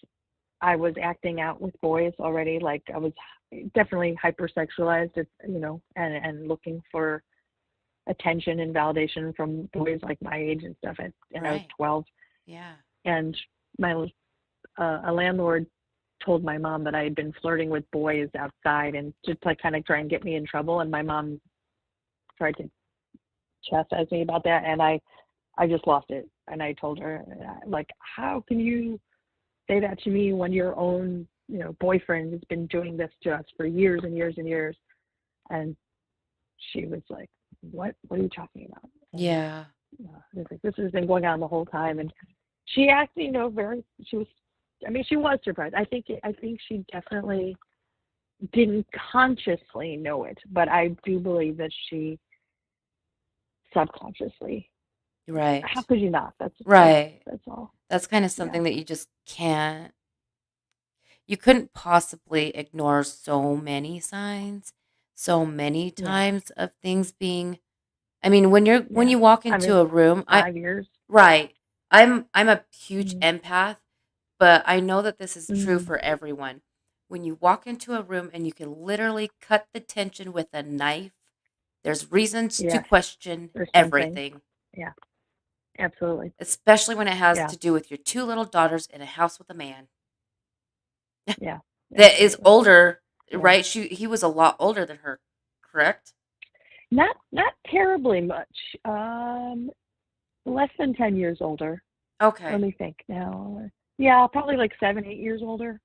I was acting out with boys already. Like I was definitely hypersexualized, and looking for attention and validation from boys like my age and stuff. And I was Right. 12, Yeah. and my a landlord told my mom that I had been flirting with boys outside and just like kind of try and get me in trouble. And my mom tried to chastise me about that, and I just lost it. And I told her, like, how can you say that to me when your own, boyfriend has been doing this to us for years and years and years? And she was like, what are you talking about? And Yeah. I was like, this has been going on the whole time. And she actually, she was surprised. I think she definitely didn't consciously know it, but I do believe that she subconsciously. How Right. could you not? That's Right. that's all. That's kind of Yeah, something that you just can't, you couldn't possibly ignore so many signs, so many yeah, times of things being, I mean, when yeah. you walk I into mean, a room, 5 years. right. I'm a huge Mm, empath, but I know that this is true mm, for everyone. When you walk into a room and you can literally cut the tension with a knife, there's reasons to yes, question there's something. everything, Yeah, absolutely. especially when it has Yeah, to do with your two little daughters in a house with a man yeah, that is absolutely. older, Yeah, right? He was a lot older than her, correct? not terribly much. Less than 10 years older. Let Okay. me think now. Yeah, probably like 7, 8 years older.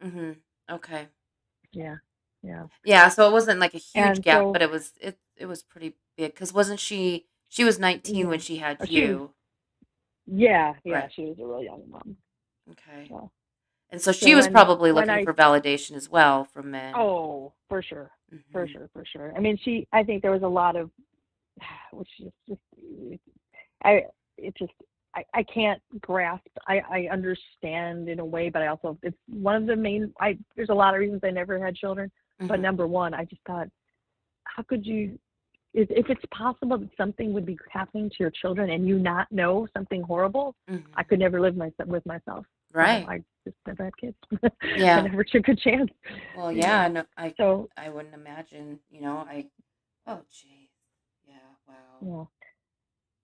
Mhm. Okay. Yeah, yeah. Yeah, so it wasn't like a huge And gap, so, but it was pretty big because wasn't she was 19 when yeah, she had she was. you, Yeah, right? she was a real young mom. Okay. So, And so so she was probably when looking I for validation as well from men. oh, for sure, for Mhm. sure, for sure. I mean, I think there was a lot of, which is just, I, it just, I can't grasp. I understand in a way, but I also, it's one of the main. There's a lot of reasons I never had children, but Mhm. number one, I just thought, how could you? If it's possible that something would be happening to your children and you not know something horrible, I Mhm. could never live with myself. So Right. I just never had kids. I Yeah. never took a chance, Well, you yeah, know. no, I So I wouldn't imagine, oh geez. Yeah, wow.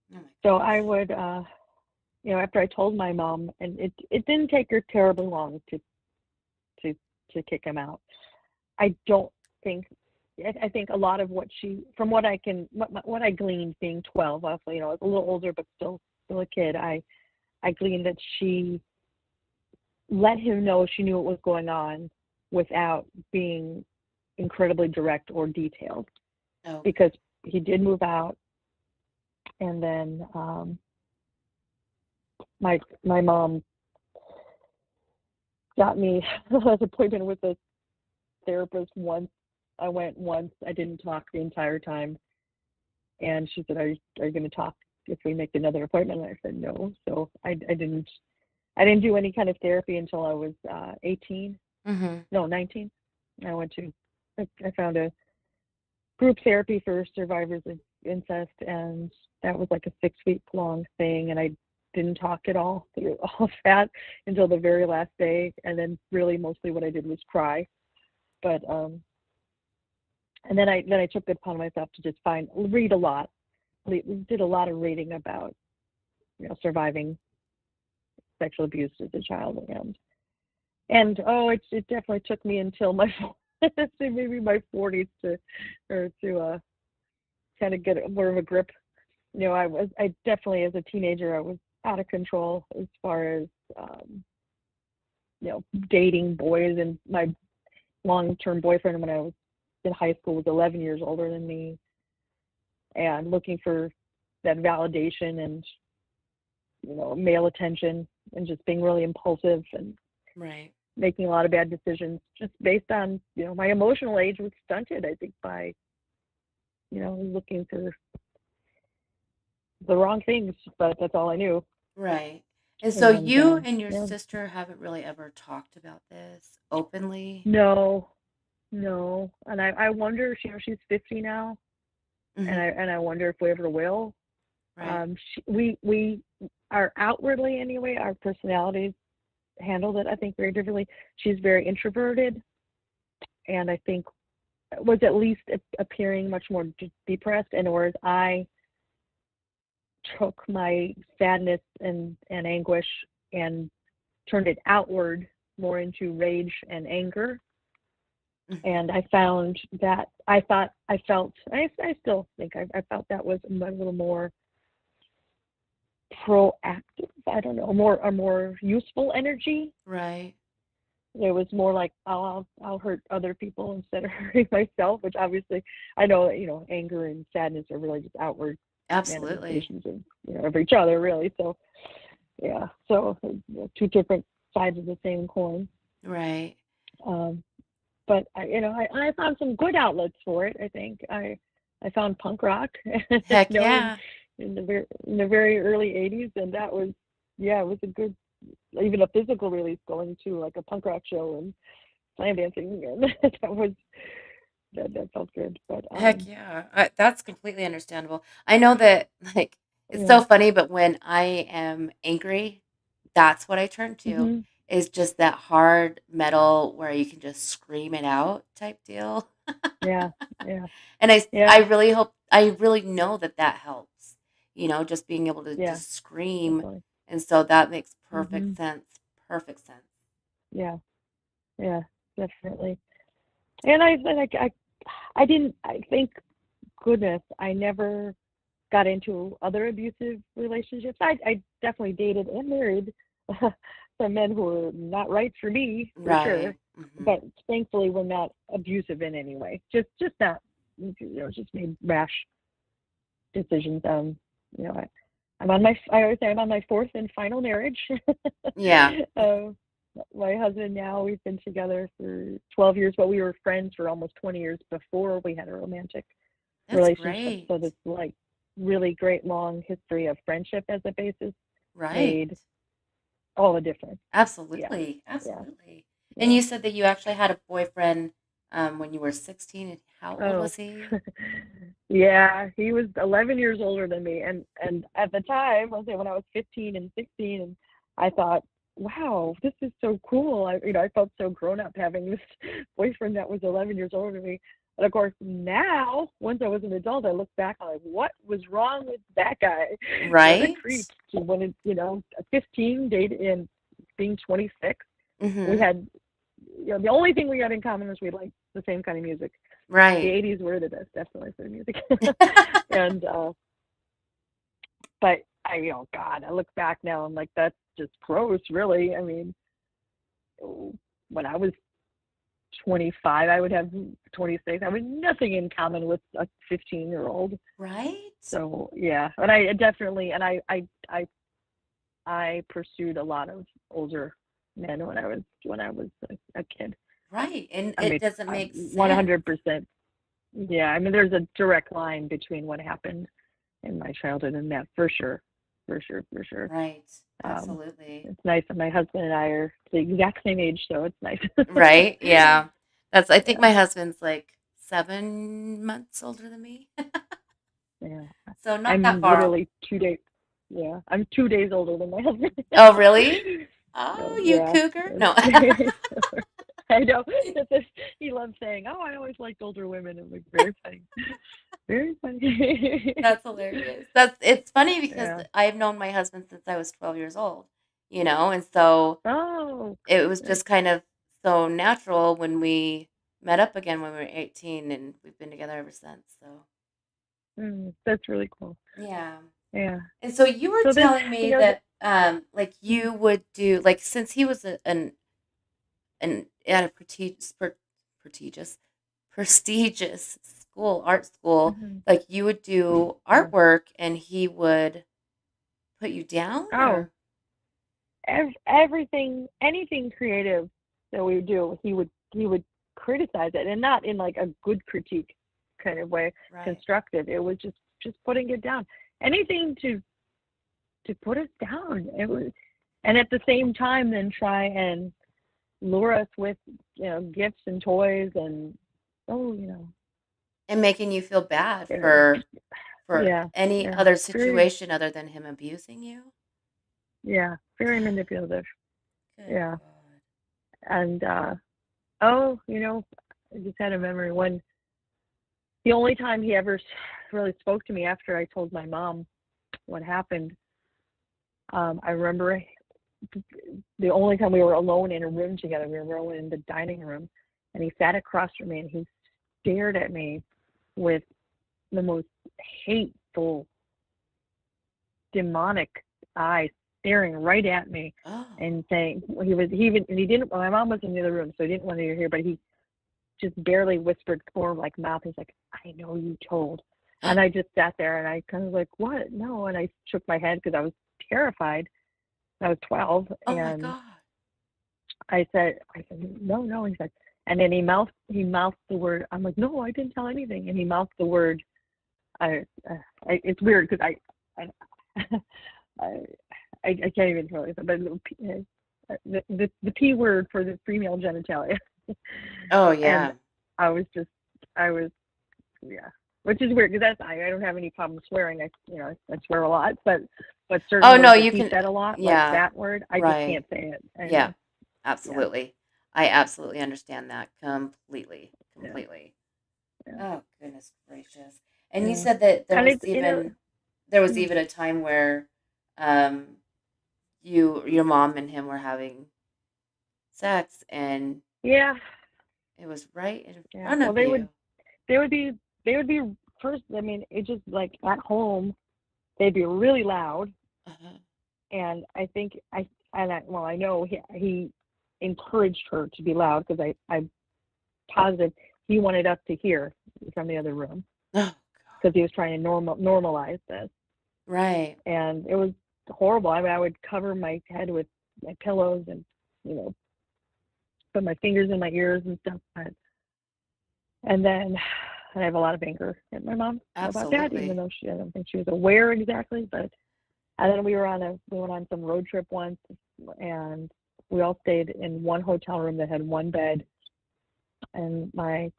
yeah. Oh my So I gosh. would, after I told my mom, and it didn't take her terribly long to to kick him out. I don't think. I think a lot of what from what I can, what I gleaned being 12, also, I was a little older, but still a kid. I gleaned that she let him know she knew what was going on without being incredibly direct or detailed, because Okay. he did move out, and then my mom got me an appointment with a therapist once. I went once. I didn't talk the entire time, and she said, "Are you going to talk if we make another appointment?" And I said no. So I didn't do any kind of therapy until I was 18. Mhm. No, 19. I found a group therapy for survivors of incest, and that was like a 6 week long thing, and I didn't talk at all through all of that until the very last day, and then really mostly what I did was cry. But and then I took it upon myself to just read a lot. Did a lot of reading about surviving sexual abuse as a child, and it definitely took me until my maybe my 40s to kind of get more of a grip. I definitely, as a teenager, I was out of control as far as um, dating boys, and my long-term boyfriend when I was in high school was 11 years older than me, and looking for that validation and male attention, and just being really impulsive and Right. making a lot of bad decisions just based on my emotional age was stunted, I think, by looking for the wrong things, but that's all I knew. Right. And so And you and your yeah, sister haven't really ever talked about this openly? no, no, and I wonder, she's 50 now, and I Mhm. and I wonder if we ever will. Right. We are outwardly, anyway, our personalities handled it, I think, very differently. She's very introverted, and I think was at least appearing much more depressed, and whereas I took my sadness and anguish and turned it outward more into rage and anger. Mhm. And I found that I still think I felt that was a little more proactive. I don't know, a more useful energy. Right. It was more like, oh, I'll hurt other people instead of hurting myself, which obviously I know that anger and sadness are really just outward Absolutely. manifestations of each other, really. So yeah, so two different sides of the same coin. Right. Um, but I found some good outlets for it. I think I found punk rock, Heck in yeah. the very early '80s, and that was, yeah, it was a good, even a physical release, going to like a punk rock show and slam dancing, and that felt good. But Heck yeah. That's completely understandable. I know that, like, it's yeah, so funny, but when I am angry, that's what I turn to, mhm, is just that hard metal where you can just scream it out type deal. yeah, yeah, And I yeah, really hope, I really know that that helps, just being able to yeah, just scream. definitely, And so that makes perfect mhm, sense. Perfect sense. yeah, yeah, definitely. And I didn't. I thank goodness I never. got into other abusive relationships. I definitely dated and married some men who were not right for me, for Right. sure. But thankfully, were not abusive in any way. Just not, just made rash decisions. I'm on my, I always say I'm on my fourth and final marriage. Yeah. uh, my husband now, we've been together for 12 years, but we were friends for almost 20 years before we had a romantic That's relationship. great. So this like really great long history of friendship as a basis Right. made all the difference. Yeah, Absolutely. yeah, Absolutely. And yeah. you said that you actually had a boyfriend when you were 16. And how old Oh, was he? yeah. He was 11 years older than me, and at the time, I'll say when I was 15 and 16, and I thought, wow, this is so cool. I felt so grown up having this boyfriend that was 11 years older than me. But of course, now once I was an adult, I look back, I'm like, what was wrong with that guy? What a Right? creep! When it, 15 dated and being 26, we Mm-hmm. had, the only thing we had in common was we liked the same kind of music. The Right. 80s were the best, definitely, for music. And but God, I look back now, I'm like, that's just gross, really. I mean, when I was 25, I would have 26. I mean, nothing in common with a 15-year-old. Right? So yeah, and I definitely, and I pursued a lot of older men when I was a kid. Right. And I it mean, doesn't make sense. 100%. Yeah, I mean, there's a direct line between what happened in my childhood and that, for sure, for sure, for sure. Right. Um, Absolutely. it's nice that my husband and I are the exact same age, so it's nice. Right? Yeah. I think Yeah, my husband's like 7 months older than me. yeah. So not that I'm far. literally 2 days. Yeah, I'm 2 days older than my husband. Oh, really? So Oh, you yeah, cougar? No. I know. He loves saying, "Oh, I always liked older women." I'm like, very funny, very funny. That's hilarious. It's funny because Yeah. I've known my husband since I was 12 years old, and so Oh, it was nice. just kind of so natural when we met up again when we were 18, and we've been together ever since. So, That's really cool. yeah. Yeah. And so you were So this, telling you me know, that like you would do like since he was an at a prestigious prestigious school, art school, mhm. like you would do Yeah. artwork and he would put you down Oh, or everything, anything creative that we do, he would criticize it, and not in like a good critique kind of way, right. constructive. It was just putting it down. Anything to put us down. It was, and at the same time, then try and lure us with gifts and toys and oh And making you feel bad yeah for yeah any yeah other very situation other than him abusing you? yeah very manipulative. Good Yeah. God. And oh, I just had a memory when the only time he ever really spoke to me after I told my mom what happened. I remember the only time we were alone in a room together, we were alone in the dining room, and he sat across from me and he stared at me with the most hateful, demonic eyes, staring right at me Oh. and saying he didn't, my mom was in the other room, so he didn't want to hear, but he just barely whispered for like mouth. He's like, I know you told. And I just sat there and I kind of like, what? No. And I shook my head because I was terrified. I was 12. Oh my And God. I said, no, no. He said, and then he mouthed the word. I'm like, no, I didn't tell anything. And he mouthed the word. It's weird because I, I, I can't even tell you, but the P word for the female genitalia. Oh And yeah. I was just, I was, yeah, which is weird because I don't have any problem swearing. I swear a lot, but certain Oh no, words that you he can said a lot, like yeah, that word, I just right. can't say it. Yeah, And yeah, absolutely. I absolutely understand that completely. yeah, Completely. yeah, Oh, goodness gracious. And you yeah. said that And it's there was mm, even a time where um your mom and him were having sex and yeah, it was right in yeah. front Well, of you. they would be they would be first, I mean, it just like at home they'd be really loud, Uh-huh. and I think well, I know he encouraged her to be loud because I'm positive he wanted us to hear from the other room Oh, God. because he was trying to normalize this, Right. and it was horrible. I mean, I would cover my head with my pillows and you know put my fingers in my ears and stuff, and then I have a lot of anger at my mom about that, even Absolutely. though I don't think she was aware exactly, but. And then we went on some road trip once, and we all stayed in one hotel room that had one bed, and my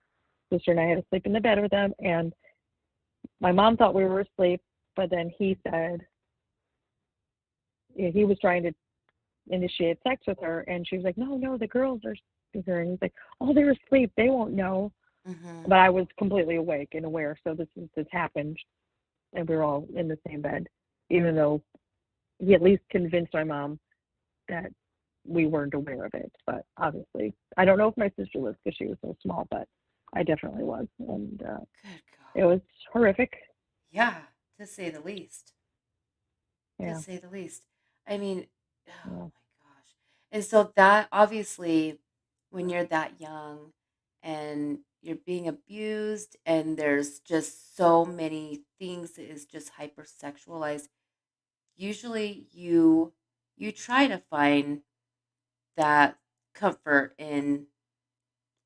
sister and I had to sleep in the bed with them. And my mom thought we were asleep, but then he said he was trying to initiate sex with her, and she was like, "No, no, the girls are sleeping here." And he's like, "Oh, they're asleep. They won't know." Mm-hmm. But I was completely awake and aware, so this happened, and we were all in the same bed, even though he at least convinced my mom that we weren't aware of it. But obviously, I don't know if my sister was because she was so small, but I definitely was, and Good it God. was horrific. Yeah, to say the least. To Yeah, say the least. I mean, oh yeah, my gosh. And so that obviously, when you're that young and you're being abused, and there's just so many things that is just hypersexualized, usually you try to find that comfort in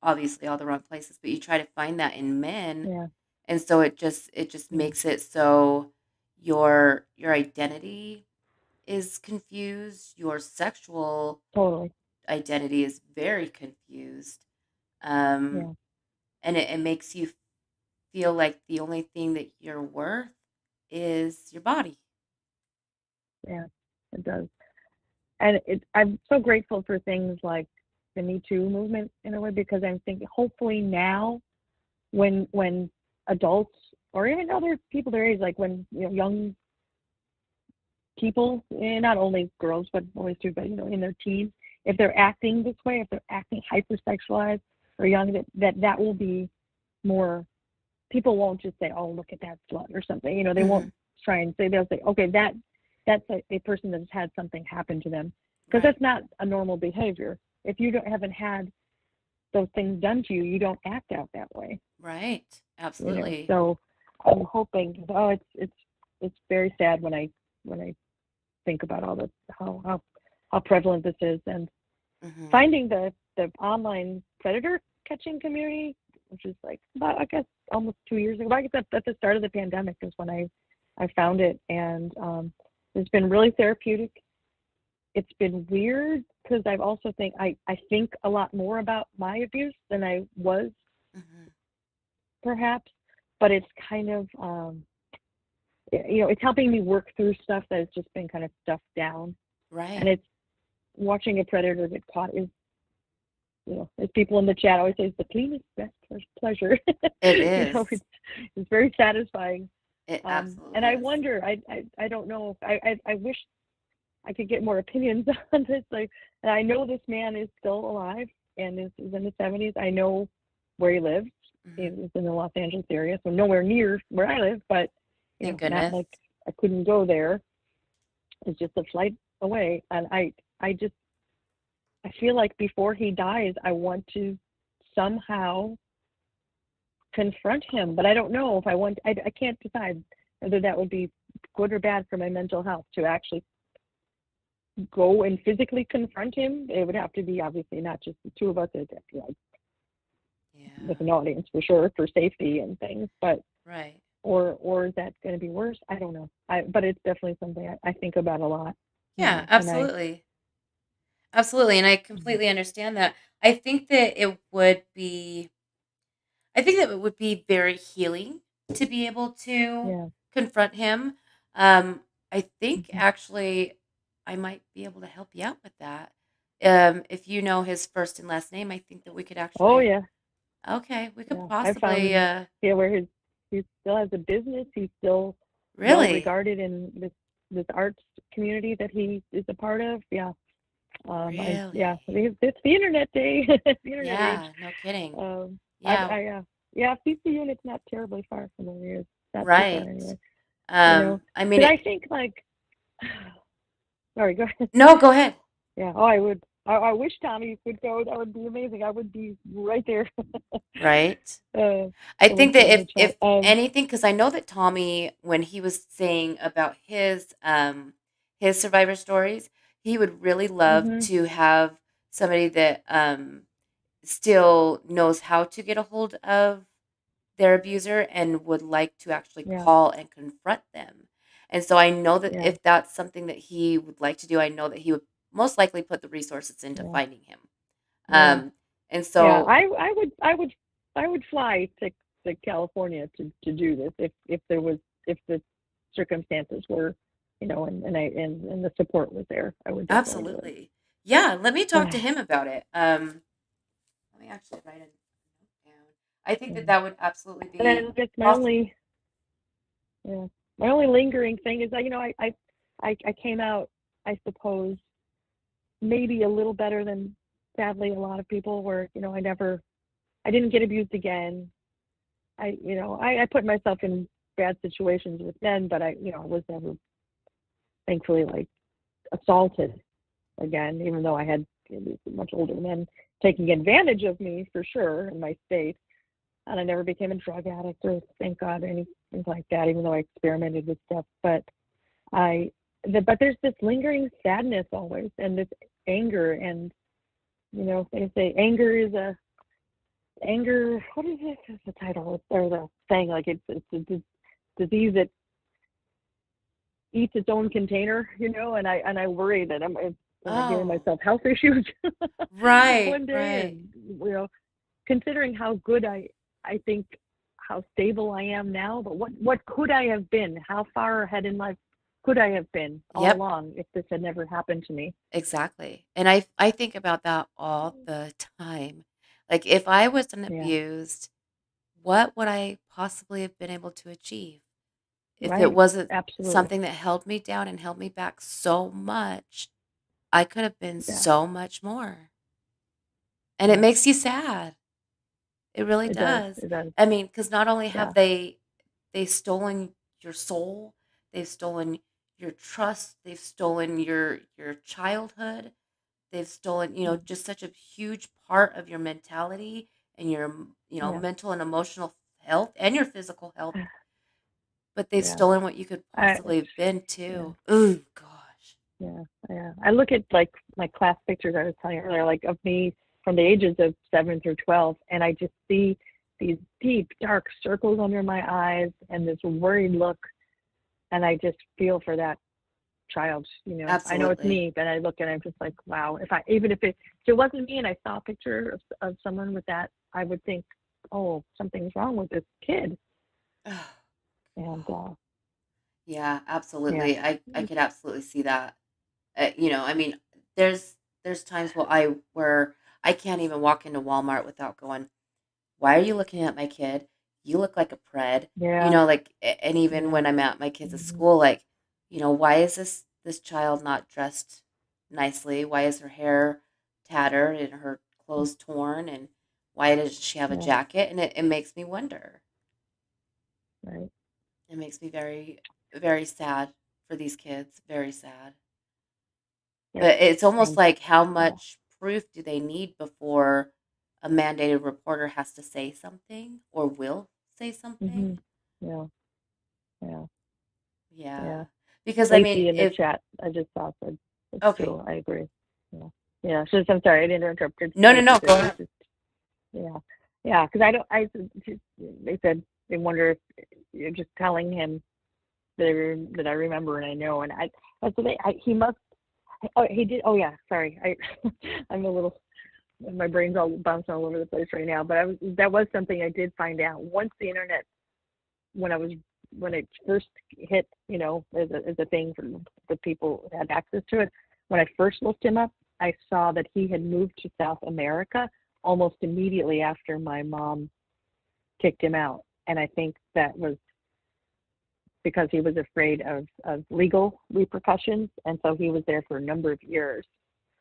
obviously all the wrong places, but you try to find that in men, yeah, and so it just yeah, makes it so your identity is confused, your sexual totally. identity is very confused, um, Yeah, and it makes you feel like the only thing that you're worth is your body. yeah, it does. And I'm so grateful for things like the Me Too movement in a way because I'm thinking hopefully now when adults or even other people their age, like when young people, not only girls but boys too, but in their teens, if they're acting this way, if they're acting hypersexualized or young, that will be more. People won't just say, "Oh, look at that slut" or something. They won't Mhm. try and say. They'll say, "Okay, that's a person that's had something happen to them," because Right. that's not a normal behavior. If you haven't had those things done to you, you don't act out that way. Right. Absolutely. So I'm hoping. Oh, it's very sad when I think about all this, how prevalent this is, and Mhm. finding the online predator catching community, which is like about I guess almost 2 years ago. I guess at the start of the pandemic is when I found it, and it's been really therapeutic. It's been weird because I've also I think a lot more about my abuse than I was Mhm. perhaps, but it's kind of it's helping me work through stuff that has just been kind of stuffed down, and Right. it's watching a predator get caught is as people in the chat always say, it's the cleanest best pleasure. It It's is. very satisfying. It And absolutely I is. wonder, I don't know, I wish I could get more opinions on this. Like, and I know this man is still alive and is in the 70s. I know where he lives. Mhm. He's in the Los Angeles area, so nowhere near where I live, but Thank not goodness. like I couldn't go there. It's just a flight away, and I feel like before he dies, I want to somehow confront him, but I don't know if I want. I can't decide whether that would be good or bad for my mental health to actually go and physically confront him. It would have to be obviously not just the two of us, it like with Yeah. an audience for sure for safety and things. But Right. or is that going to be worse? I don't know. But it's definitely something I think about a lot. Yeah, And absolutely. Absolutely, and I Mhm. completely understand that. I think that it would be I think that it would be very healing to be able to Yeah. confront him. I think Hmm. actually I might be able to help you out with that. If you know his first and last name, I think that we could Oh actually yeah, okay, we could yeah. I possibly found where he still has a business. He's still well really, regarded in this arts community that he is a part of. Yeah. I really. it's the internet day. It's the internet age. Yeah, no kidding. I Yeah, yeah. Yeah, PC unit's not terribly far from where he is. Not too far Right. anyway. You know, I mean, because I think like, sorry, go ahead. no, go ahead. Yeah. Oh, I would. I wish Tommy would go. That would be amazing. I would be right there. Right. uh, I someone think put that in the if chat. anything, because I know that Tommy, when he was saying about his survivor stories, he would really love Mhm. to have somebody that still knows how to get a hold of their abuser and would like to actually Yeah. call and confront them. And so I know that Yeah. if that's something that he would like to do, I know that he would most likely put the resources into Yeah. finding him. Yeah. And Yeah. so I would fly to California to do this if there was if the circumstances were, and the support was there. I would definitely do it. absolutely. Yeah, let me talk to him about it. Let me actually write it down. I think that Yeah. that would absolutely And be then just awesome. my only lingering thing is that I came out, I suppose, maybe a little better than sadly a lot of people, where I didn't get abused again. I put myself in bad situations with men, but I was never, thankfully, like, assaulted again, even though I had much older men taking advantage of me for sure in my state. And I never became a drug addict or, thank God, anything like that, even though I experimented with stuff. But there's this lingering sadness always, and this anger, and they say anger. What is it? It's the title or the thing? Like it's a disease that eats its own container, and I worry that I'm giving Oh, myself health issues right, one day, right. and considering how good I think how stable I am now, but what could I have been? How far ahead in life could I have been all Yep, along if this had never happened to me? exactly. And I think about that all the time. Like if I wasn't Yeah, abused, what would I possibly have been able to achieve? If it right. wasn't Absolutely. something that held me down and held me back so much, I could have been Yeah, so much more. And it yeah. makes you sad. It really It does. does. It does. I mean, because not only Yeah, have they stolen your soul, they've stolen your trust, they've stolen your childhood, they've stolen, just such a huge part of your mentality and your, yeah, mental and emotional health and your physical health, but they've yeah. stolen what you could I possibly have been yeah. too. Ooh, gosh. Yeah, yeah. I look at like my class pictures I was telling you earlier, like of me from the ages of 7 through 12, and I just see these deep, dark circles under my eyes and this worried look, and I just feel for that child. I know it's Absolutely. me, but I look and I'm just like, wow. If it wasn't me, and I saw a picture of someone with that, I would think, oh, something's wrong with this kid. And Yeah, yeah, absolutely. I could absolutely see that. I mean, there's times where I can't even walk into Walmart without going, "Why are you looking at my kid? You look like a pred." yeah, And even yeah, when I'm at my kids' hmm, school, like, why is this child not dressed nicely? Why is her hair tattered and her clothes torn? And why does she have a yeah, jacket? And it makes me wonder. right, It makes me very, very sad for these kids. Very sad. yep, But it's almost and like how yeah. much proof do they need before a mandated reporter has to say something or will say Hmm. something? Yeah, yeah, yeah. Yeah. Because I mean, Lacey in the if chat, I just saw, said it's okay. true. I agree. Yeah, yeah. I'm sorry, I didn't interrupt. No, no, Lacey no, said go she's ahead. just, yeah, yeah. Because I don't. They said they wonder if you're just telling him that I remember and I know, and he must. Oh, he did. Oh yeah. Sorry, I'm a little. My brain's all bouncing all over the place right now. But that was something I did find out once the internet, when I was when it first hit, as a thing for the people who had access to it. When I first looked him up, I saw that he had moved to South America almost immediately after my mom kicked him out, and I think that was because he was afraid of legal repercussions, and so he was there for a number of years,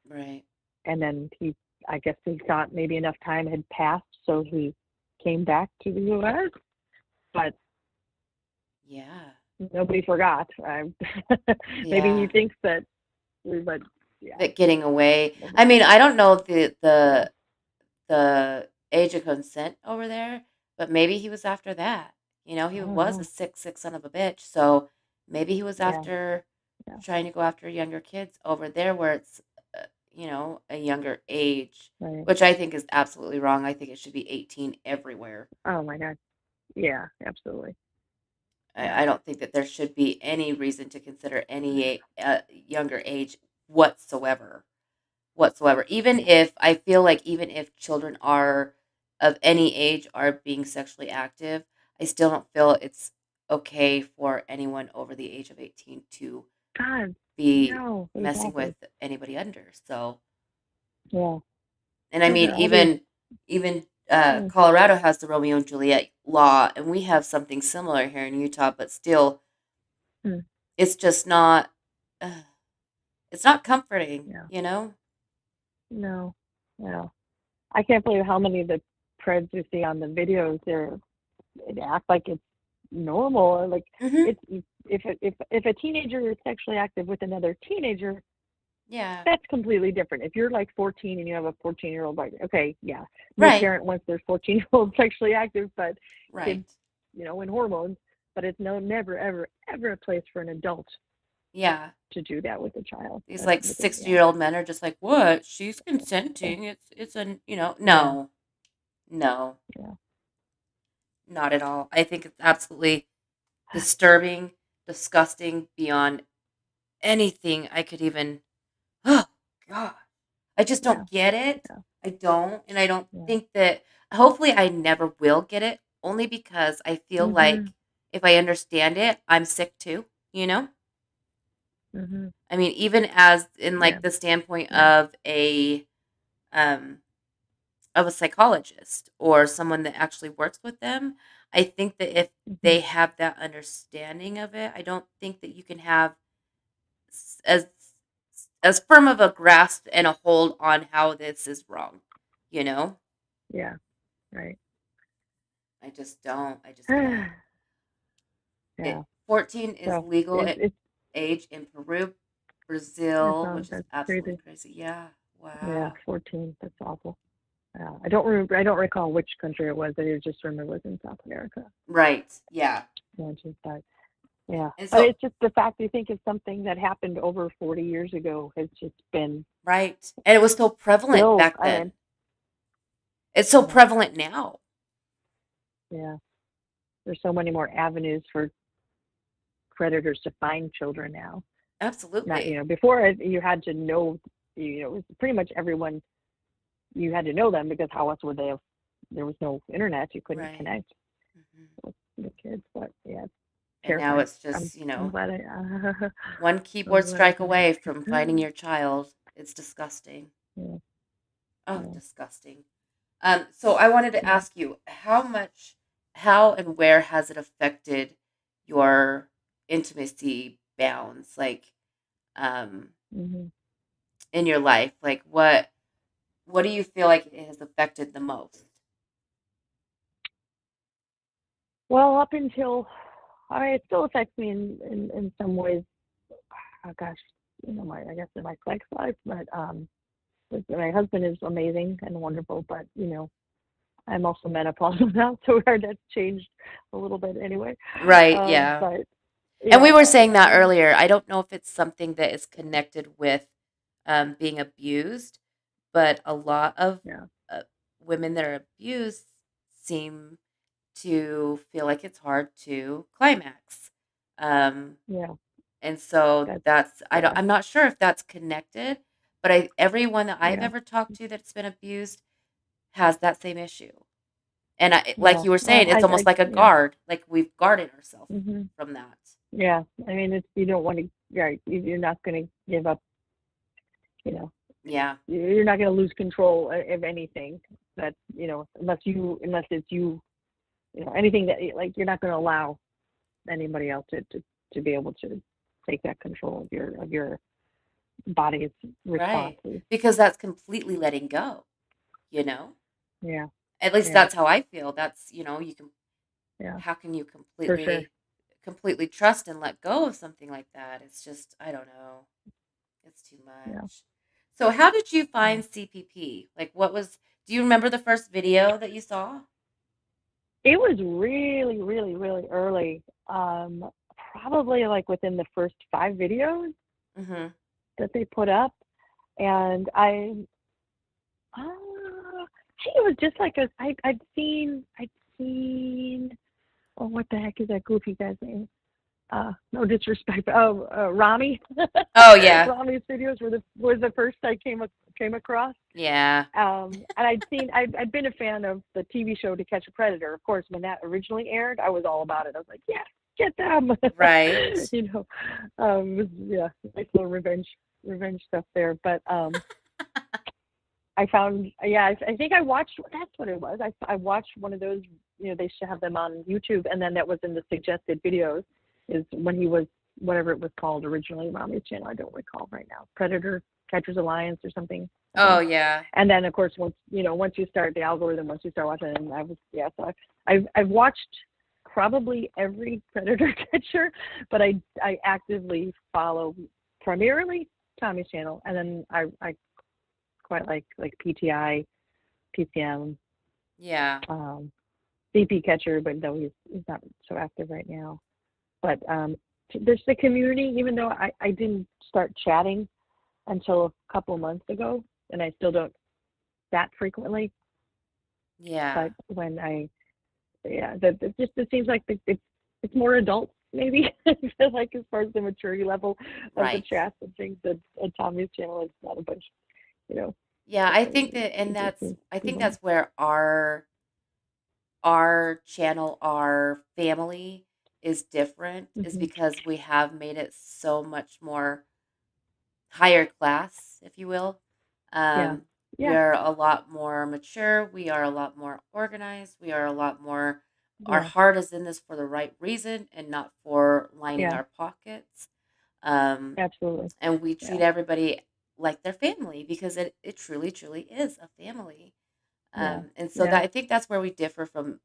Right. and then I guess he thought maybe enough time had passed, so he came back to the U.S., but Yeah. nobody forgot. Maybe he Yeah. thinks that, but yeah, That getting away. I nobody. mean, I don't know Yeah. the age of consent over there, but maybe he was after that. I He don't was a know. sick son of a bitch. So maybe he was Yeah. after Yeah. trying to go after younger kids over there where it's, a younger age, Right. which I think is absolutely wrong. I think it should be 18 everywhere. Oh my God. Yeah. Absolutely. Yeah. I don't think that there should be any reason to consider any younger age whatsoever. Whatsoever. Even Yeah. if I feel like even if children are of any age are being sexually active, I still don't feel it's okay for anyone over the age of 18 to God. be No. messing with Exactly. anybody under. So, Yeah. and I Those mean are all these. even Mm, Colorado has the Romeo and Juliet law, and we have something similar here in Utah, but still, mm, it's just not. Uh, it's not comforting, yeah. you know. No. No. I can't believe how many of the preds you see on the videos. They act like it's normal. Like Hmm. it's if a teenager is sexually active with another teenager, Yeah. that's completely different. If you're like 14 and you have a 14-year-old, like, okay, yeah, no Right. parent wants their 14-year-old sexually active, but Right. kids, in hormones. But it's never, ever, ever a place for an adult Yeah. to do that with a child. These like With a, yeah, 60-year-old men are just like, what? She's yeah, consenting. It's a yeah, no, no, yeah, not at all. I think it's absolutely disturbing, disgusting beyond anything I could even. Oh God, I just yeah, don't get it. yeah, I don't, and I don't yeah. think that. Hopefully, I never will get it. Only because I feel like Mhm, if I understand it, I'm sick too. You know. mhm. I mean, even as in Yeah, like the standpoint yeah. um of a psychologist or someone that actually works with them, I think that if Mhm. they have that understanding of it, I don't think that you can have as firm of a grasp and a hold on how this is wrong. You know, Yeah, right. I just don't. I just can't. Yeah. It 14 is So legal it, at it's age in Peru, it's Brazil, all which is that's absolutely crazy. crazy. Yeah. Yeah, Wow. 14. That's awful. Yeah, I don't remember. I don't recall which country it was. I just remember it was in South America. Right. Yeah. Yeah, yeah. And But so it's just the fact you think it's something that happened over 40 years ago has just been right. And it was so prevalent still. back I mean, then. It's so yeah, prevalent now. yeah. There's so many more avenues for predators to find children now. Not Absolutely. before you had to know. It was pretty much everyone. You had to know them because how else would they have? There was no internet. You couldn't Right. connect Hmm. with the kids. But yeah, it's And now terrifying. it's I'm just, I'm glad I one I'm keyboard glad I strike can. away from finding your child. It's disgusting. Yeah, Oh, yeah, disgusting. So I wanted to yeah. ask you how and where has it affected your intimacy bounds, like, um, Hmm. in your life? Like, what do you feel like it has affected the most? Well, up until it still affects me in some ways. Oh gosh, I guess in my sex life, but my husband is amazing and wonderful, but I'm also menopausal now, so that's changed a little bit anyway. Right. Yeah. But And we yeah, were saying I that mean, earlier. I don't know if it's something that is connected with being abused, but a lot of yeah, uh, women that are abused seem to feel like it's hard to climax. Um, yeah, and so that's I don't, yeah, I'm not sure if that's connected, but everyone that I've yeah. ever talked to that's been abused has that same issue. And like Yeah. you were Well, saying, it's almost like a yeah. guard, like we've guarded ourselves Hmm. from that. Yeah. I mean, you don't want to. Yeah, you're not going to give up. You know, Yeah. you're not going to lose control of anything. That unless it's you. Anything that like you're not going to allow anybody else to be able to take that control of your body's Right. responses. Because that's completely letting go, you know? Yeah. At least Yeah, that's how I feel. That's, you can yeah, how can you for sure. completely trust and let go of something like that? It's just, I don't know. It's too Yeah, much. So how did you yeah. find CPP? Like, do you remember the first video that you saw? It was really, really, really early. Probably like within the first 5 videos Mhm. that they put up, and I think it was just like I'd seen. Oh, what the heck is that goofy guy's name? No disrespect. Oh, Rami. Oh, yeah. Rami's videos were the first I came across. Yeah. And I'd been a fan of the TV show To Catch a Predator. Of course, when that originally aired, I was all about it. I was like, yes, get them. Right. It was, yeah, nice little revenge stuff there. But I found, yeah, I think I watched. That's what it was. I watched one of those. They should have them on YouTube, and then that was in the suggested videos. Is when he was whatever it was called originally around his channel. I don't recall right now. Predator Catchers Alliance or something. I Oh, think. yeah. And then of course once you start the algorithm, once you start watching, and so I've watched probably every Predator catcher, but I actively follow primarily Tommy's channel, and then I quite like PTI, PCM, Yeah. CP catcher, but though he's not so active right now. But there's the community, even though I didn't start chatting until a couple months ago, and I still don't chat frequently. Yeah. But that it seems like it's more adults maybe. I feel like as far as the maturity level of the Right. chats and things, that Tommy's channel is not a bunch, you know, Yeah, I think that, and it that's seems I to be think more. that's where our channel, our family is different, is Hmm. because we have made it so much more higher class, if you will. Yeah, We yeah, are a lot more mature. We are a lot more organized. We are a lot more. Our yeah, heart is in this for the right reason and not for lining yeah, our pockets. Um, absolutely. and we Yeah, treat everybody like their family because it truly, truly is a family. yeah, And so yeah. that I think that's where we differ from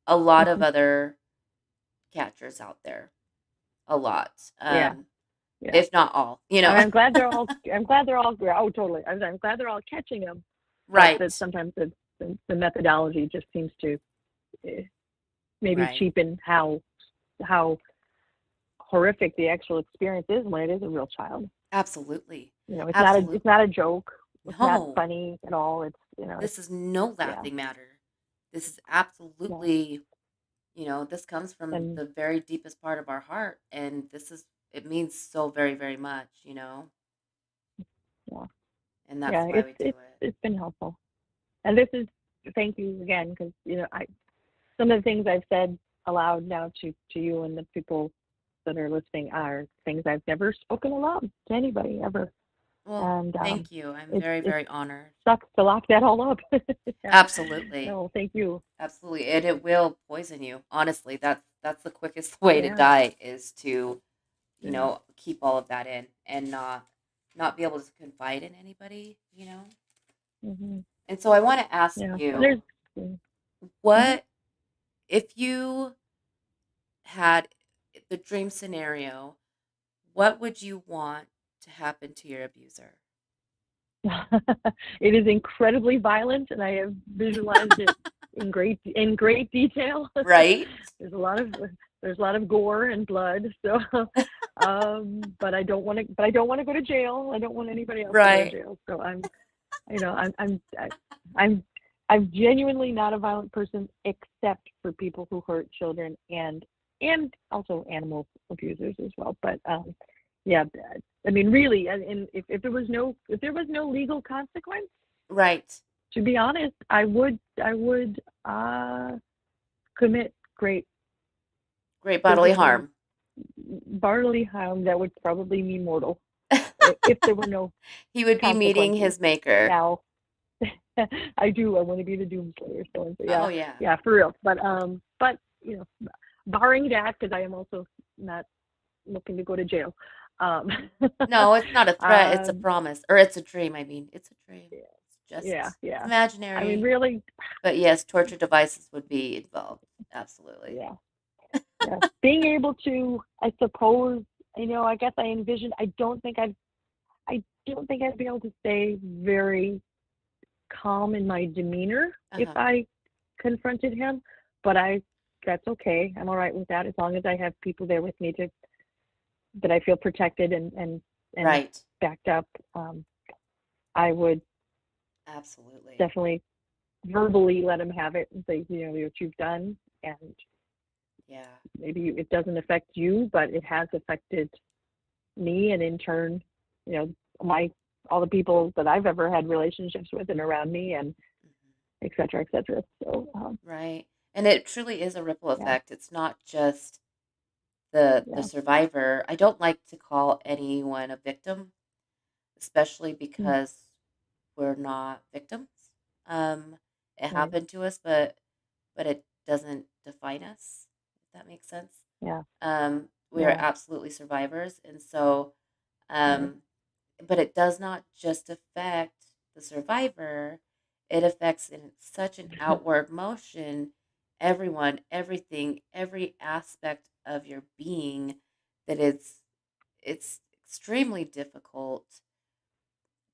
a lot of Hmm. other catchers out there. A lot, Yeah, yeah. if not all. I'm glad they're all. I'm glad they're all. Oh, totally. I'm glad they're all catching them, but that Right, sometimes the methodology just seems to eh, maybe right, cheapen how horrific the actual experience is when it is a real child. absolutely, It's absolutely. not a joke. It's not No, funny at all. It's this is no yeah, laughing matter. This is yeah, absolutely, this comes from and the very deepest part of our heart, and it means so very, very much, yeah, and that's yeah. why It's we do it's it. it's been helpful, and this is thank you again, because I some of the things I've said aloud now to you and the people that are listening are things I've never spoken aloud to anybody ever, Well, and thank you. I'm very, it very honored. sucks to lock that all up. Yeah. Absolutely. No, thank you. Absolutely, and it will poison you. Honestly, that's the quickest way to Yeah, die is to, yeah. keep all of that in and not be able to confide in anybody. Hmm. And so I want to ask Yeah. And you, there's. Mm-hmm. what if you had the dream scenario, what would you want to happen to your abuser? It is incredibly violent, and I have visualized it in great detail. Right? there's a lot of there's a lot of gore and blood. So, but I don't want to. But I don't want to go to jail. I don't want anybody else to go to Right. jail. So I'm I'm genuinely not a violent person, except for people who hurt children and also animal abusers as well. But yeah, I mean, really, and if there was no legal consequence, Right. to be honest, I would commit great Great bodily physical harm. bodily harm that would probably be mortal if there were no He would be meeting consequences. his maker. Now, I want to be the doomslayer, so yeah, Oh yeah. yeah, for real. But barring that, because I am also not looking to go to jail. Um, No, it's not a threat, it's a um, promise. Or it's a dream, I mean. It's a dream. It's yeah, just it's yeah. I mean, imaginary. really, But yes, torture devices would be involved. Absolutely. Yeah. Yeah. Being able to, I suppose, I guess I envision. I don't think I'd be able to stay very calm in my demeanor if Uh-huh. I confronted him, but that's okay. I'm all right with that as long as I have people there with me to that I feel protected and Right. backed up. I would Absolutely. definitely verbally let him have it and say, what you've done, and Yeah. maybe it doesn't affect you, but it has affected me, and in turn, you know, my all the people that I've ever had relationships with and around me, and Mhm. et cetera, et cetera. So, Right. And it truly is a ripple yeah, effect. It's not just the yeah, survivor. I don't like to call anyone a victim, especially mm, because we're not victims. It right, happened to us, but it doesn't define us, if that makes sense. yeah, We are yeah, absolutely survivors, and so, right, um, but it does not just affect the survivor. It affects in such an outward motion everyone, everything, every aspect of your being that it's extremely difficult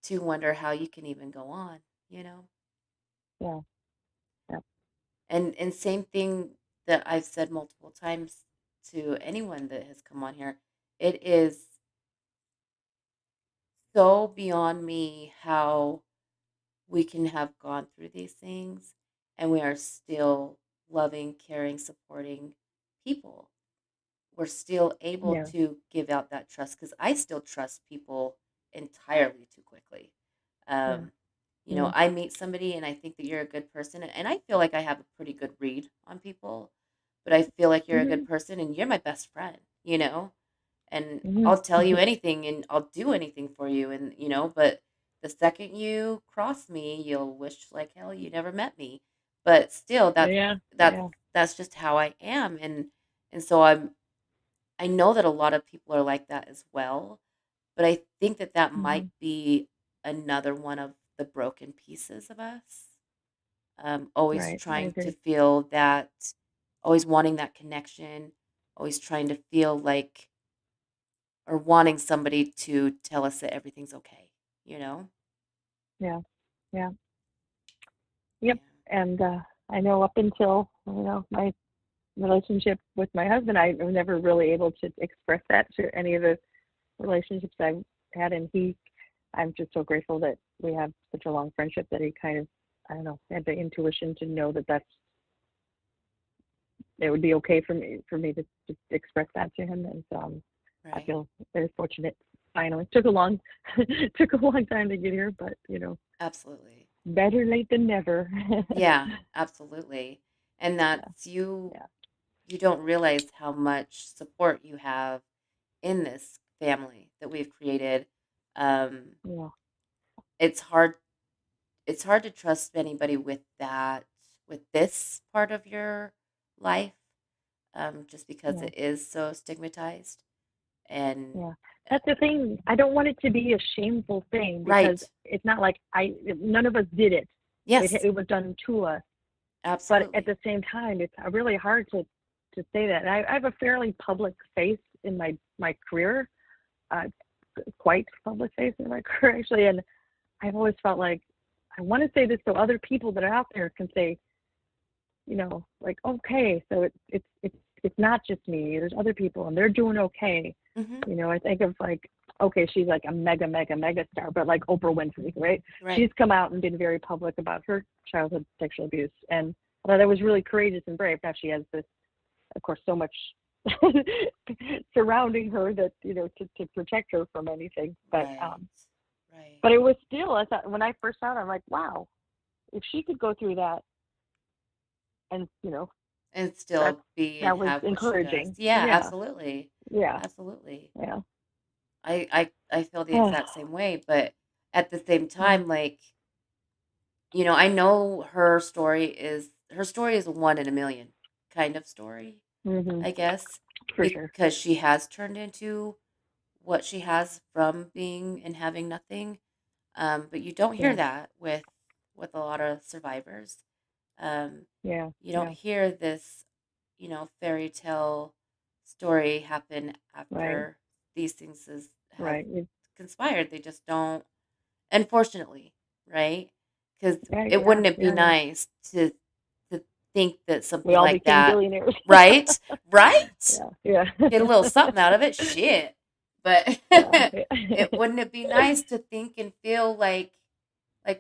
to wonder how you can even go on, you know? yeah, yeah, And same thing that I've said multiple times to anyone that has come on here. It is so beyond me how we can have gone through these things and we are still loving, caring, supporting people. We're still able yeah, to give out that trust because I still trust people entirely too quickly. yeah, Um, yeah, I meet somebody and I think that you're a good person, and I feel like I have a pretty good read on people, but I feel like you're a good mm-hmm, person and you're my best friend, and I'll tell mm-hmm, you anything and I'll do anything for you, and but the second you cross me, you'll wish like hell you never met me. But still, yeah, that's yeah, that's just how I am, and so I know that a lot of people are like that as well, but I think that that mm-hmm, might be another one of the broken pieces of us. Always right. I trying to agree. feel that, always wanting that connection, always trying to feel like, or wanting somebody to tell us that everything's okay, you know? Yeah, yeah, Yeah. yep. And I know up until my relationship with my husband, I was never really able to express that to any of the relationships I've had, and I'm just so grateful that we have such a long friendship that he kind of, I don't know, had the intuition to know that it would be okay for me to express that to him, and so I Right. feel very fortunate. Finally, took a long took a long time to get here, but Absolutely. better late than never. Yeah, absolutely. And Yeah, that's yeah, you don't realize how much support you have in this family that we've created. Um, yeah, it's hard it's hard to trust anybody with this part of your life, just because yeah. it is so stigmatized and Yeah, uh, that's the thing. I don't want it to be a shameful thing because right. it's not like none of us did it. Yes, It was done to us. But at absolutely. the same time, it's really hard to say that. And I have a fairly public face in my career, uh, quite public face in my career actually. And I've always felt like I want to say this so other people that are out there can say, like, okay, so it's not just me. There's other people, and they're doing okay. Hmm. I think of like, okay, she's like a mega, mega, mega star, but like Oprah Winfrey, right? Right. She's come out and been very public about her childhood sexual abuse, and I thought that was really courageous and brave. Now she has this, of course, so much surrounding her that to protect her from anything. But Right. Right. but it was still, I thought when I first saw it, I'm like, wow, if she could go through that, and And that's still be and that was have what she does. encouraging. Yeah, Yeah, absolutely. yeah, Absolutely. yeah. I feel the exact same way, but at the same Yeah. time, like, I know her story is a one in a million kind of story, Mhm. I guess, For sure. because she has turned into what she has from being and having nothing. But you don't hear Yeah. that with a lot of survivors. Yeah. You don't Yeah. hear this, fairy tale story happen Right. after these things have Right. conspired. They just don't, unfortunately, right? Because Right. it Yeah. wouldn't it be Yeah. nice to think that We something all like became that, billionaires. right? Right? Yeah. Yeah. Get a little something out of it, shit. But Yeah. it wouldn't it be nice to think and feel like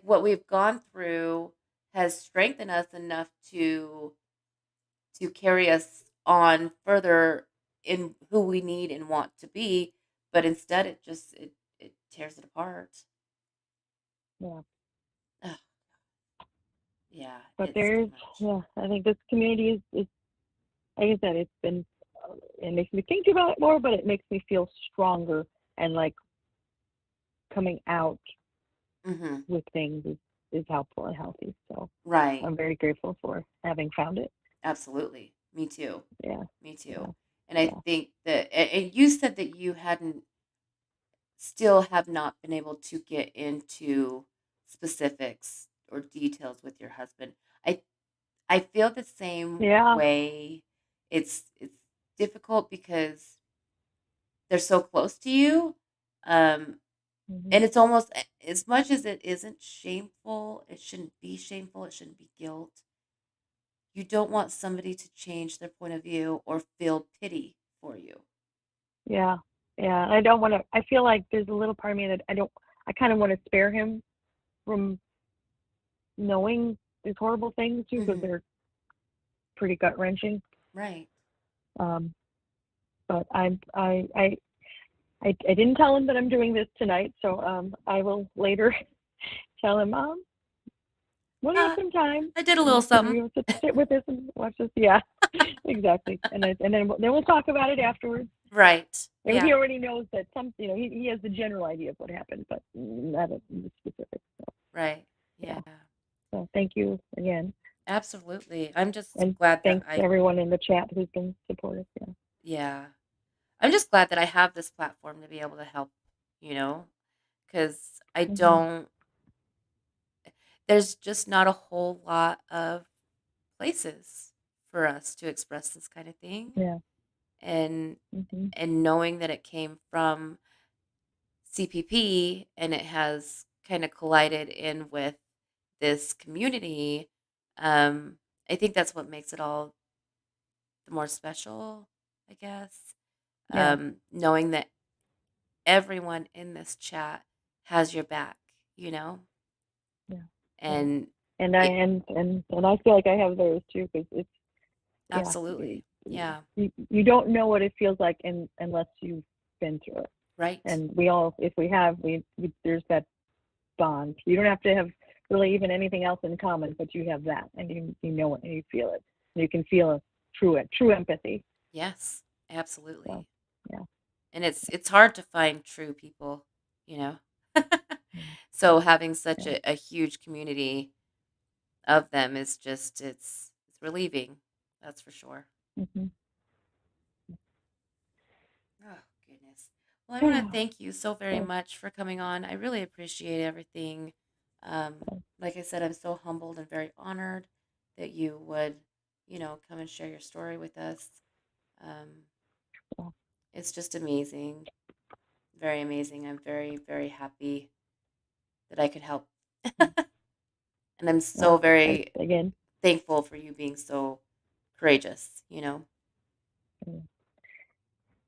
what we've gone through has strengthened us enough to carry us on further in who we need and want to be, but instead it tears it apart. Yeah. Ugh, yeah, But it's too there's, much. yeah, I think this community is like I said, it's been, it makes me think about it more, but it makes me feel stronger and like coming out Mhm. with things is helpful and healthy. So Right. I'm very grateful for having found it. Absolutely. Me too. Yeah. Me too. Yeah. And I Yeah. think that and you said that you hadn't still have not been able to get into specifics or details with your husband. I I feel the same Yeah. way. It's difficult because they're so close to you. Um, Hmm. and it's almost as much as it isn't shameful, it shouldn't be shameful, it shouldn't be guilt. You don't want somebody to change their point of view or feel pity for you. Yeah. Yeah. I don't want to, I feel like there's a little part of me that I kind of want to spare him from knowing these horrible things too, because Hmm. they're pretty gut wrenching. Right. Um, but I didn't tell him that I'm doing this tonight, so I will later tell him, when you have Uh, some time, I did a little you can something. sit with this and watch this. Yeah, exactly. And then we'll talk about it afterwards. Right. And he Yeah. already knows that he has the general idea of what happened, but not the specifics. So Right. yeah. Yeah. So thank you again, Absolutely. I'm just and glad that thanks to everyone in the chat who's been supportive. Yeah. yeah. I'm just glad that I have this platform to be able to help, you know, because I Hmm. don't, there's just not a whole lot of places for us to express this kind of thing. Yeah. And, Hmm. and knowing that it came from CPP and it has kind of collided in with this community, um, I think that's what makes it all the more special, I guess. Yeah. Knowing that everyone in this chat has your back, you know? Yeah. Yeah. And And I it and I feel like I have those too, because it's yeah, absolutely. Yeah, you don't know what it feels like unless you've been through it. right. And we all, if we have, there's that bond. You don't have to have really even anything else in common, but you have that, and you know it, and you feel it. And you can feel a true empathy. Yes, So absolutely. yeah. And it's hard to find true people, you know? Mm. So having such Yeah. a huge community of them is just it's relieving. That's for sure. Hmm. Oh, goodness. Well, I want to thank you so very So, much for coming on. I really appreciate everything. Like I said, I'm so humbled and very honored that you would, come and share your story with us. Um, so, it's just amazing, very amazing. I'm very, very happy that I could help. And I'm so very again, thankful for you being so courageous.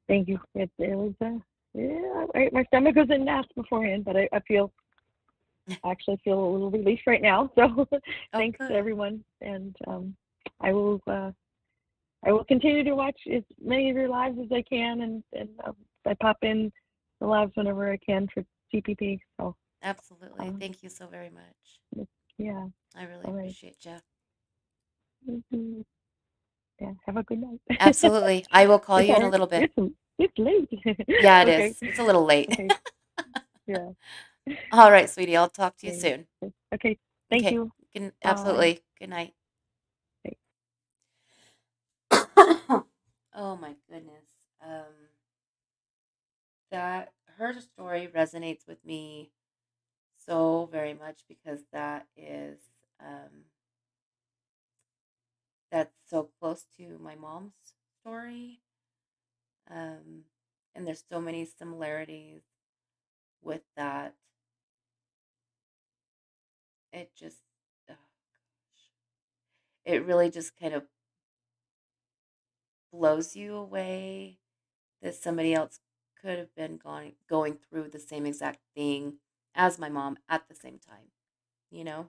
thank you. It was yeah. My stomach was in knots beforehand, but I actually feel a little relief right now. So Oh, thanks to good. everyone, and I will uh, I will continue to watch as many of your lives as I can, and I pop in the lives whenever I can for CPP. So Absolutely. um, Thank you so very much. yeah, I really all right. appreciate you. Mhm. Yeah, have a good night. Absolutely. I will call It's you in a hard. little bit. It's late. Yeah, it Okay. is. It's a little late. Okay. Yeah. All right, sweetie. I'll talk to you Okay. soon. Okay. Thank Okay. you. Bye. Absolutely. Good night. Oh my goodness. That her story resonates with me so very much because that is close to my mom's story. Um, and there's so many similarities with that. It just, oh gosh, it really just kind of blows you away that somebody else could have been going through the same exact thing as my mom at the same time. You know,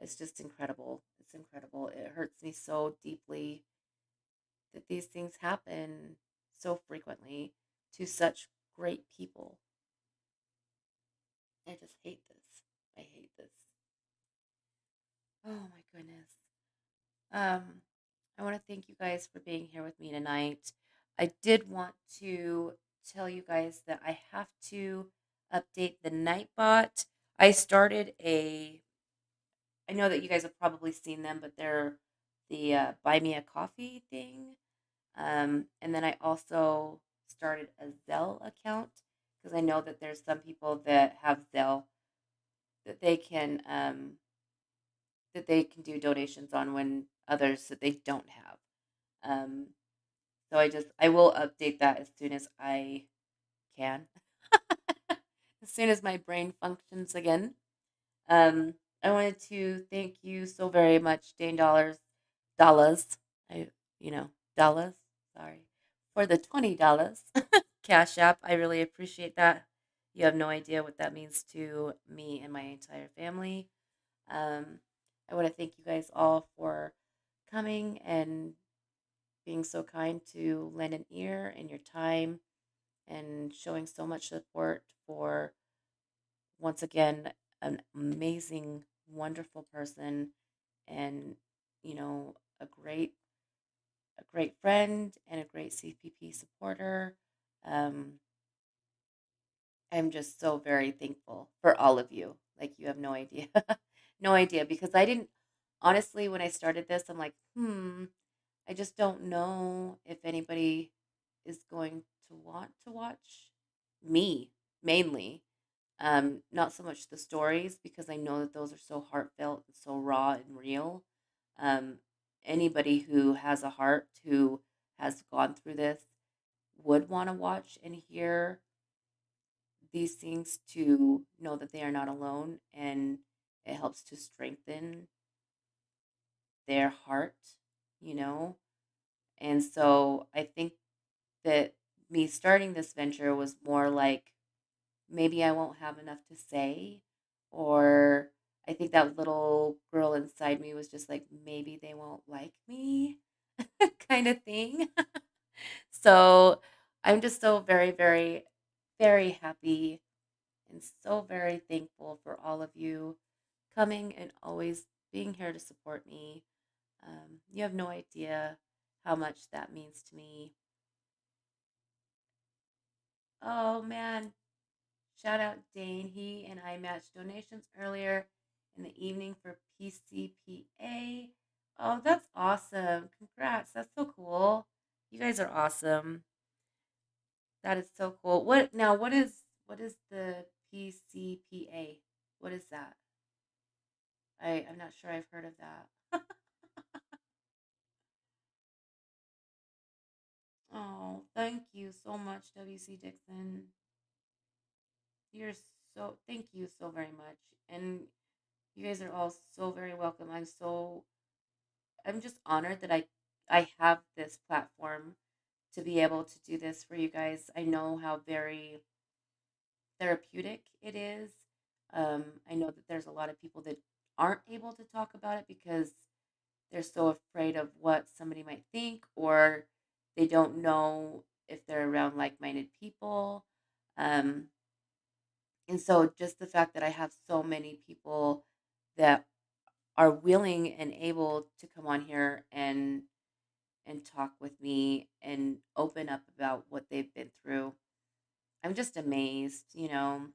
it's just incredible. It's incredible. It hurts me so deeply that these things happen so frequently to such great people. I just hate this. I hate this. Oh my goodness. Um, I want to thank you guys for being here with me tonight. I did want to tell you guys that I have to update the Nightbot. I started a, I know that you guys have probably seen them, but they're the Buy Me a Coffee thing. And then I also started a Zelle account because I know that there's some people that have Zelle that they can do donations on when others that they don't have. Um, so I will update that as soon as I can, as soon as my brain functions again. Um, I wanted to thank you so very much, Dane Dollars, I, you know, dollars, sorry, for the $20 Cash App. I really appreciate that. You have no idea what that means to me and my entire family. Um, I want to thank you guys all for coming and being so kind to lend an ear and your time and showing so much support for, once again, an amazing, wonderful person and, you know, a great friend and a great CPP supporter. Um, I'm just so very thankful for all of you. Like, you have no idea. No idea. Because I didn't, honestly, when I started this, I'm like, I just don't know if anybody is going to want to watch me mainly. Not so much the stories because I know that those are so heartfelt and so raw and real. Um, Anybody who has a heart who has gone through this would want to watch and hear these things to know that they are not alone, and it helps to strengthen their heart, you know. And so I think that me starting this venture was more like maybe I won't have enough to say, or I think that little girl inside me was just like, maybe they won't like me, kind of thing. So I'm just so very, very, very happy and so very thankful for all of you coming and always being here to support me. You have no idea how much that means to me. Oh man, shout out Dane. He and I matched donations earlier in the evening for PCPA. Oh, that's awesome. Congrats. That's so cool. You guys are awesome. That is so cool. What is the PCPA? What is that? I'm not sure I've heard of that. Oh, thank you so much, WC Dixon. You're thank you so very much. And you guys are all so very welcome. I'm just honored that I have this platform to be able to do this for you guys. I know how very therapeutic it is. I know that there's a lot of people that aren't able to talk about it because they're so afraid of what somebody might think, or they don't know if they're around like-minded people. Um, and so just the fact that I have so many people that are willing and able to come on here and talk with me and open up about what they've been through. I'm just amazed, you know.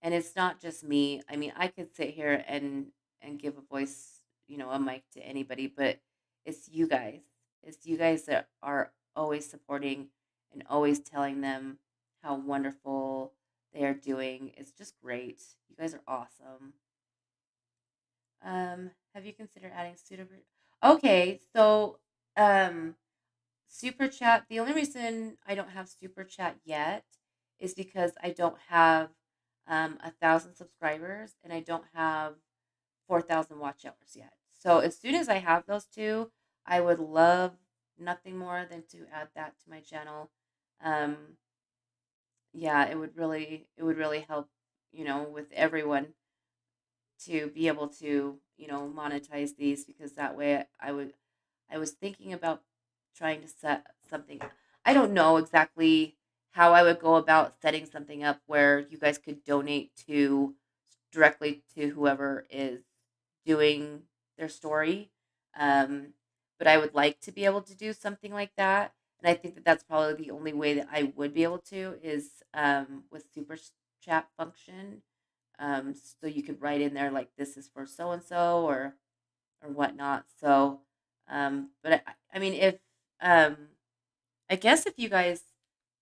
And it's not just me. I mean, I could sit here and give a voice, you know, a mic to anybody, but it's you guys. It's you guys that are always supporting and always telling them how wonderful they are doing. It's just great. You guys are awesome. Have you considered adding suitable? Okay, so Um, Super chat. The only reason I don't have super chat yet is because I don't have 1,000 subscribers and I don't have 4,000 watch hours yet. So as soon as I have those two, I would love nothing more than to add that to my channel. Um, yeah, it would really help, with everyone to be able to, monetize these because that way I was thinking about trying to set something. I don't know exactly how I would go about setting something up where you guys could donate to directly to whoever is doing their story. Um, but I would like to be able to do something like that. And I think that that's probably the only way that I would be able to is with super chat function. So you could write in there like this is for so and so or whatnot. So, but I mean, if um, I guess if you guys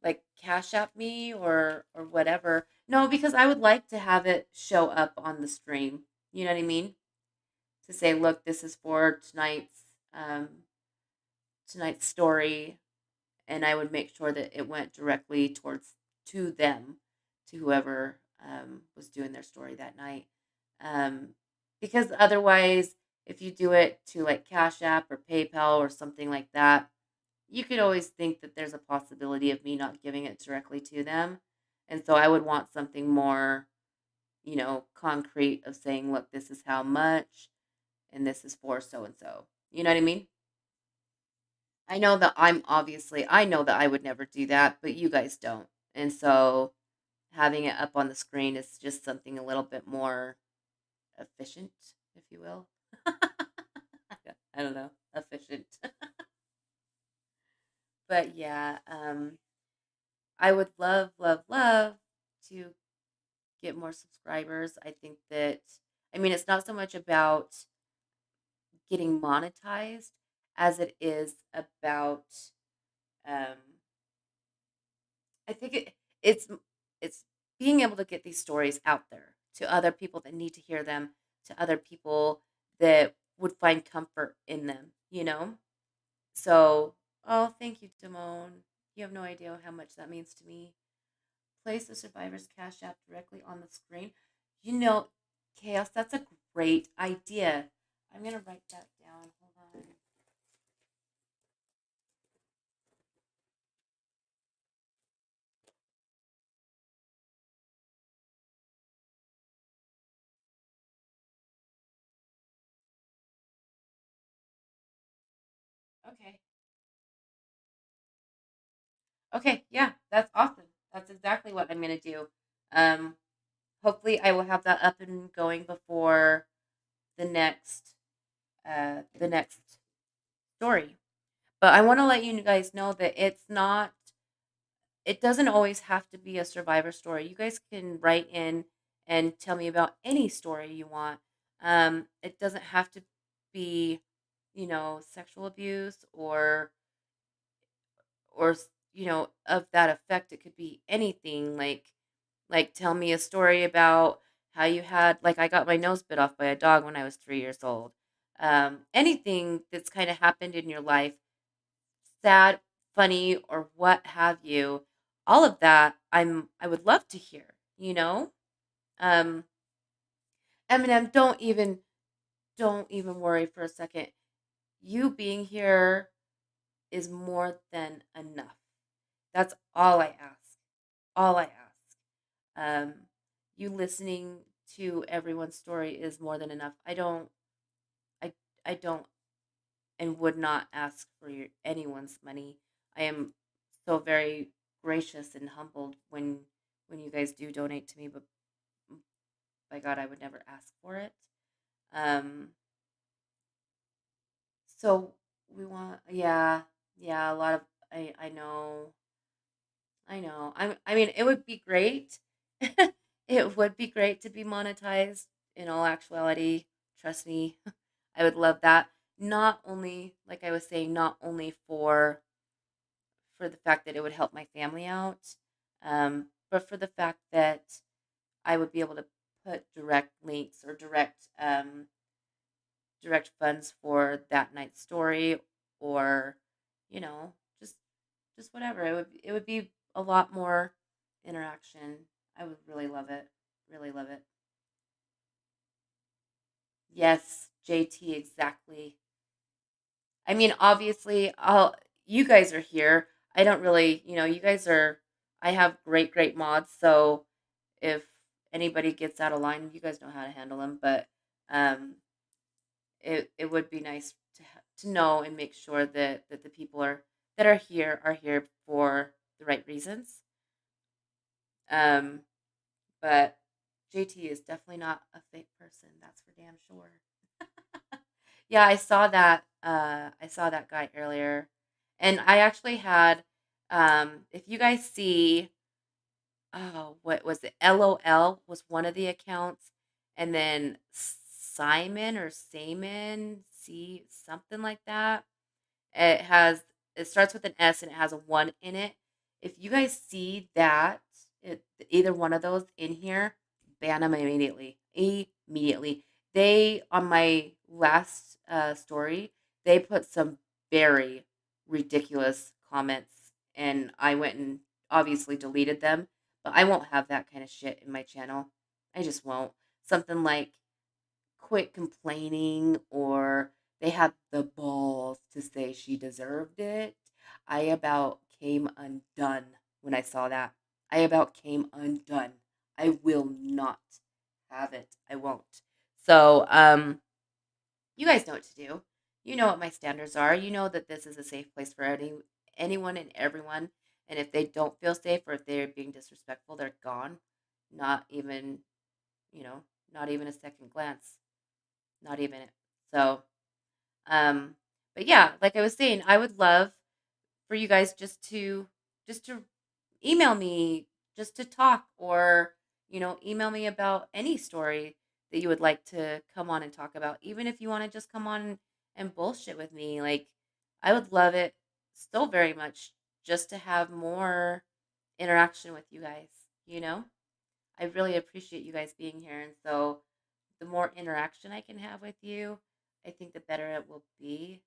like cash out me or whatever, no, because I would like to have it show up on the stream. You know what I mean? To say, look, this is for um, tonight's story, and I would make sure that it went directly towards to them, to whoever was doing their story that night. Um, because otherwise, if you do it to like Cash App or PayPal or something like that, you could always think that there's a possibility of me not giving it directly to them. And so I would want something more, concrete of saying, look, this is how much and this is for so and so. You know what I mean? I know that I would never do that, but you guys don't. And so having it up on the screen is just something a little bit more efficient, if you will. I don't know, efficient. But yeah, I would love, love, love to get more subscribers. I think that, I mean, it's not so much about getting monetized as it is about, um, I think it's it's being able to get these stories out there to other people that need to hear them, to other people that would find comfort in them, you know? So, oh, thank you, Damone. You have no idea how much that means to me. Place the survivor's cash app directly on the screen. You know, Chaos, that's a great idea. I'm going to write that down. Hold on. Okay. Okay, yeah, that's awesome. That's exactly what I'm going to do. Um, Hopefully, I will have that up and going before the next the next story. But I want to let you guys know that it doesn't always have to be a survivor story. You guys can write in and tell me about any story you want. It doesn't have to be, sexual abuse or of that effect. It could be anything like tell me a story about how you had like I got my nose bit off by a dog when I was 3 years old. Anything that's kind of happened in your life, sad, funny, or what have you, all of that I would love to hear, you know? Um Eminem, don't even worry for a second. You being here is more than enough. That's all I ask. All I ask. Um you listening to everyone's story is more than enough. I I don't and would not ask for anyone's money. I am so very gracious and humbled when you guys do donate to me, but by God, I would never ask for it. Um, so we want, yeah, yeah, a lot of, I know. I mean, it would be great. It would be great to be monetized in all actuality. Trust me, I would love that. Not only, like I was saying, not only for the fact that it would help my family out, but for the fact that I would be able to put direct links or direct funds for that night's story or, you know, just whatever. It would be a lot more interaction. I would really love it. Really love it. Yes, JT, exactly. I mean, obviously, you guys are here. I don't really, you guys are I have great mods, so if anybody gets out of line, you guys know how to handle them, but um it would be nice to know and make sure that the people are here for the right reasons. Um but JT is definitely not a fake person, that's for damn sure. Yeah, I saw that guy earlier. And I actually had if you guys see, oh, what was it? LOL was one of the accounts, and then Simon or Simon, see something like that. It has it starts with an S and it has a one in it. If you guys see that, either one of those in here, ban them immediately. Immediately. They on my last story, they put some very ridiculous comments, and I went and obviously deleted them. But I won't have that kind of shit in my channel. I just won't. Something like quit complaining, or they had the balls to say she deserved it. I about came undone when I saw that. I about came undone. I will not have it. I won't. So, you guys know what to do. You know what my standards are. You know that this is a safe place for anyone and everyone. And if they don't feel safe or if they're being disrespectful, they're gone. Not even, you know, not even a second glance. Not even it. So, um, but yeah, like I was saying, I would love for you guys just to email me just to talk, or email me about any story that you would like to come on and talk about, even if you want to just come on and bullshit with me. Like, I would love it so very much just to have more interaction with you guys. you know I really appreciate you guys being here, and so the more interaction I can have with you, I think the better it will be.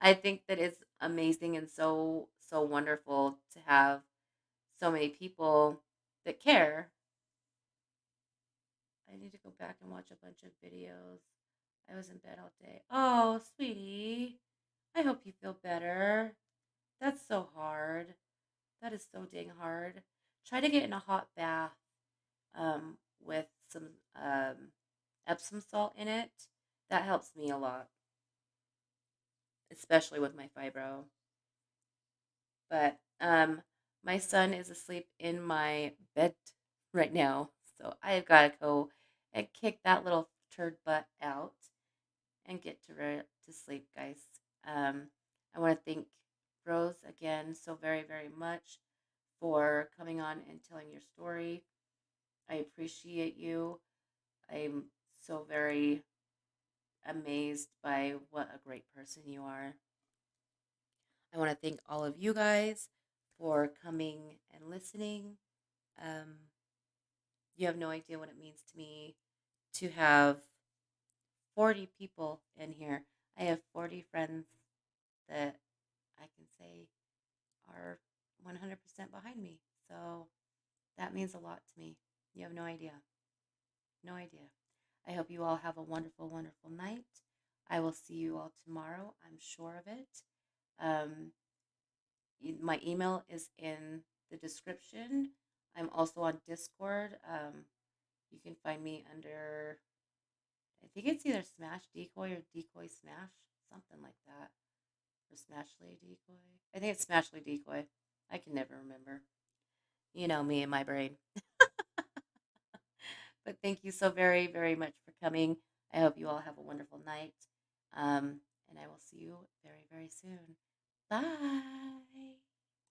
I think that it's amazing and so wonderful to have so many people that care. I need to go back and watch a bunch of videos. I was in bed all day. Oh, sweetie, I hope you feel better. That's so hard. That is so dang hard. Try to get in a hot bath with some Epsom salt in it. That helps me a lot, especially with my fibro. But my son is asleep in my bed right now, so I've got to go and kick that little turd butt out and get to sleep, guys. Um, I want to thank Rose again so very very much for coming on and telling your story. I appreciate you. I'm so very amazed by what a great person you are. I want to thank all of you guys for coming and listening. Um, you have no idea what it means to me to have 40 people in here. I have 40 friends that I can say are 100% behind me. So that means a lot to me. You have no idea. No idea. I hope you all have a wonderful, wonderful night. I will see you all tomorrow. I'm sure of it. Um, my email is in the description. I'm also on Discord. You can find me under, I think it's either Smash Decoy or Decoy Smash, something like that. Or Smashly Decoy. I think it's Smashly Decoy. I can never remember. You know me and my brain. But thank you so very, very much for coming. I hope you all have a wonderful night. And I will see you very, very soon. Bye.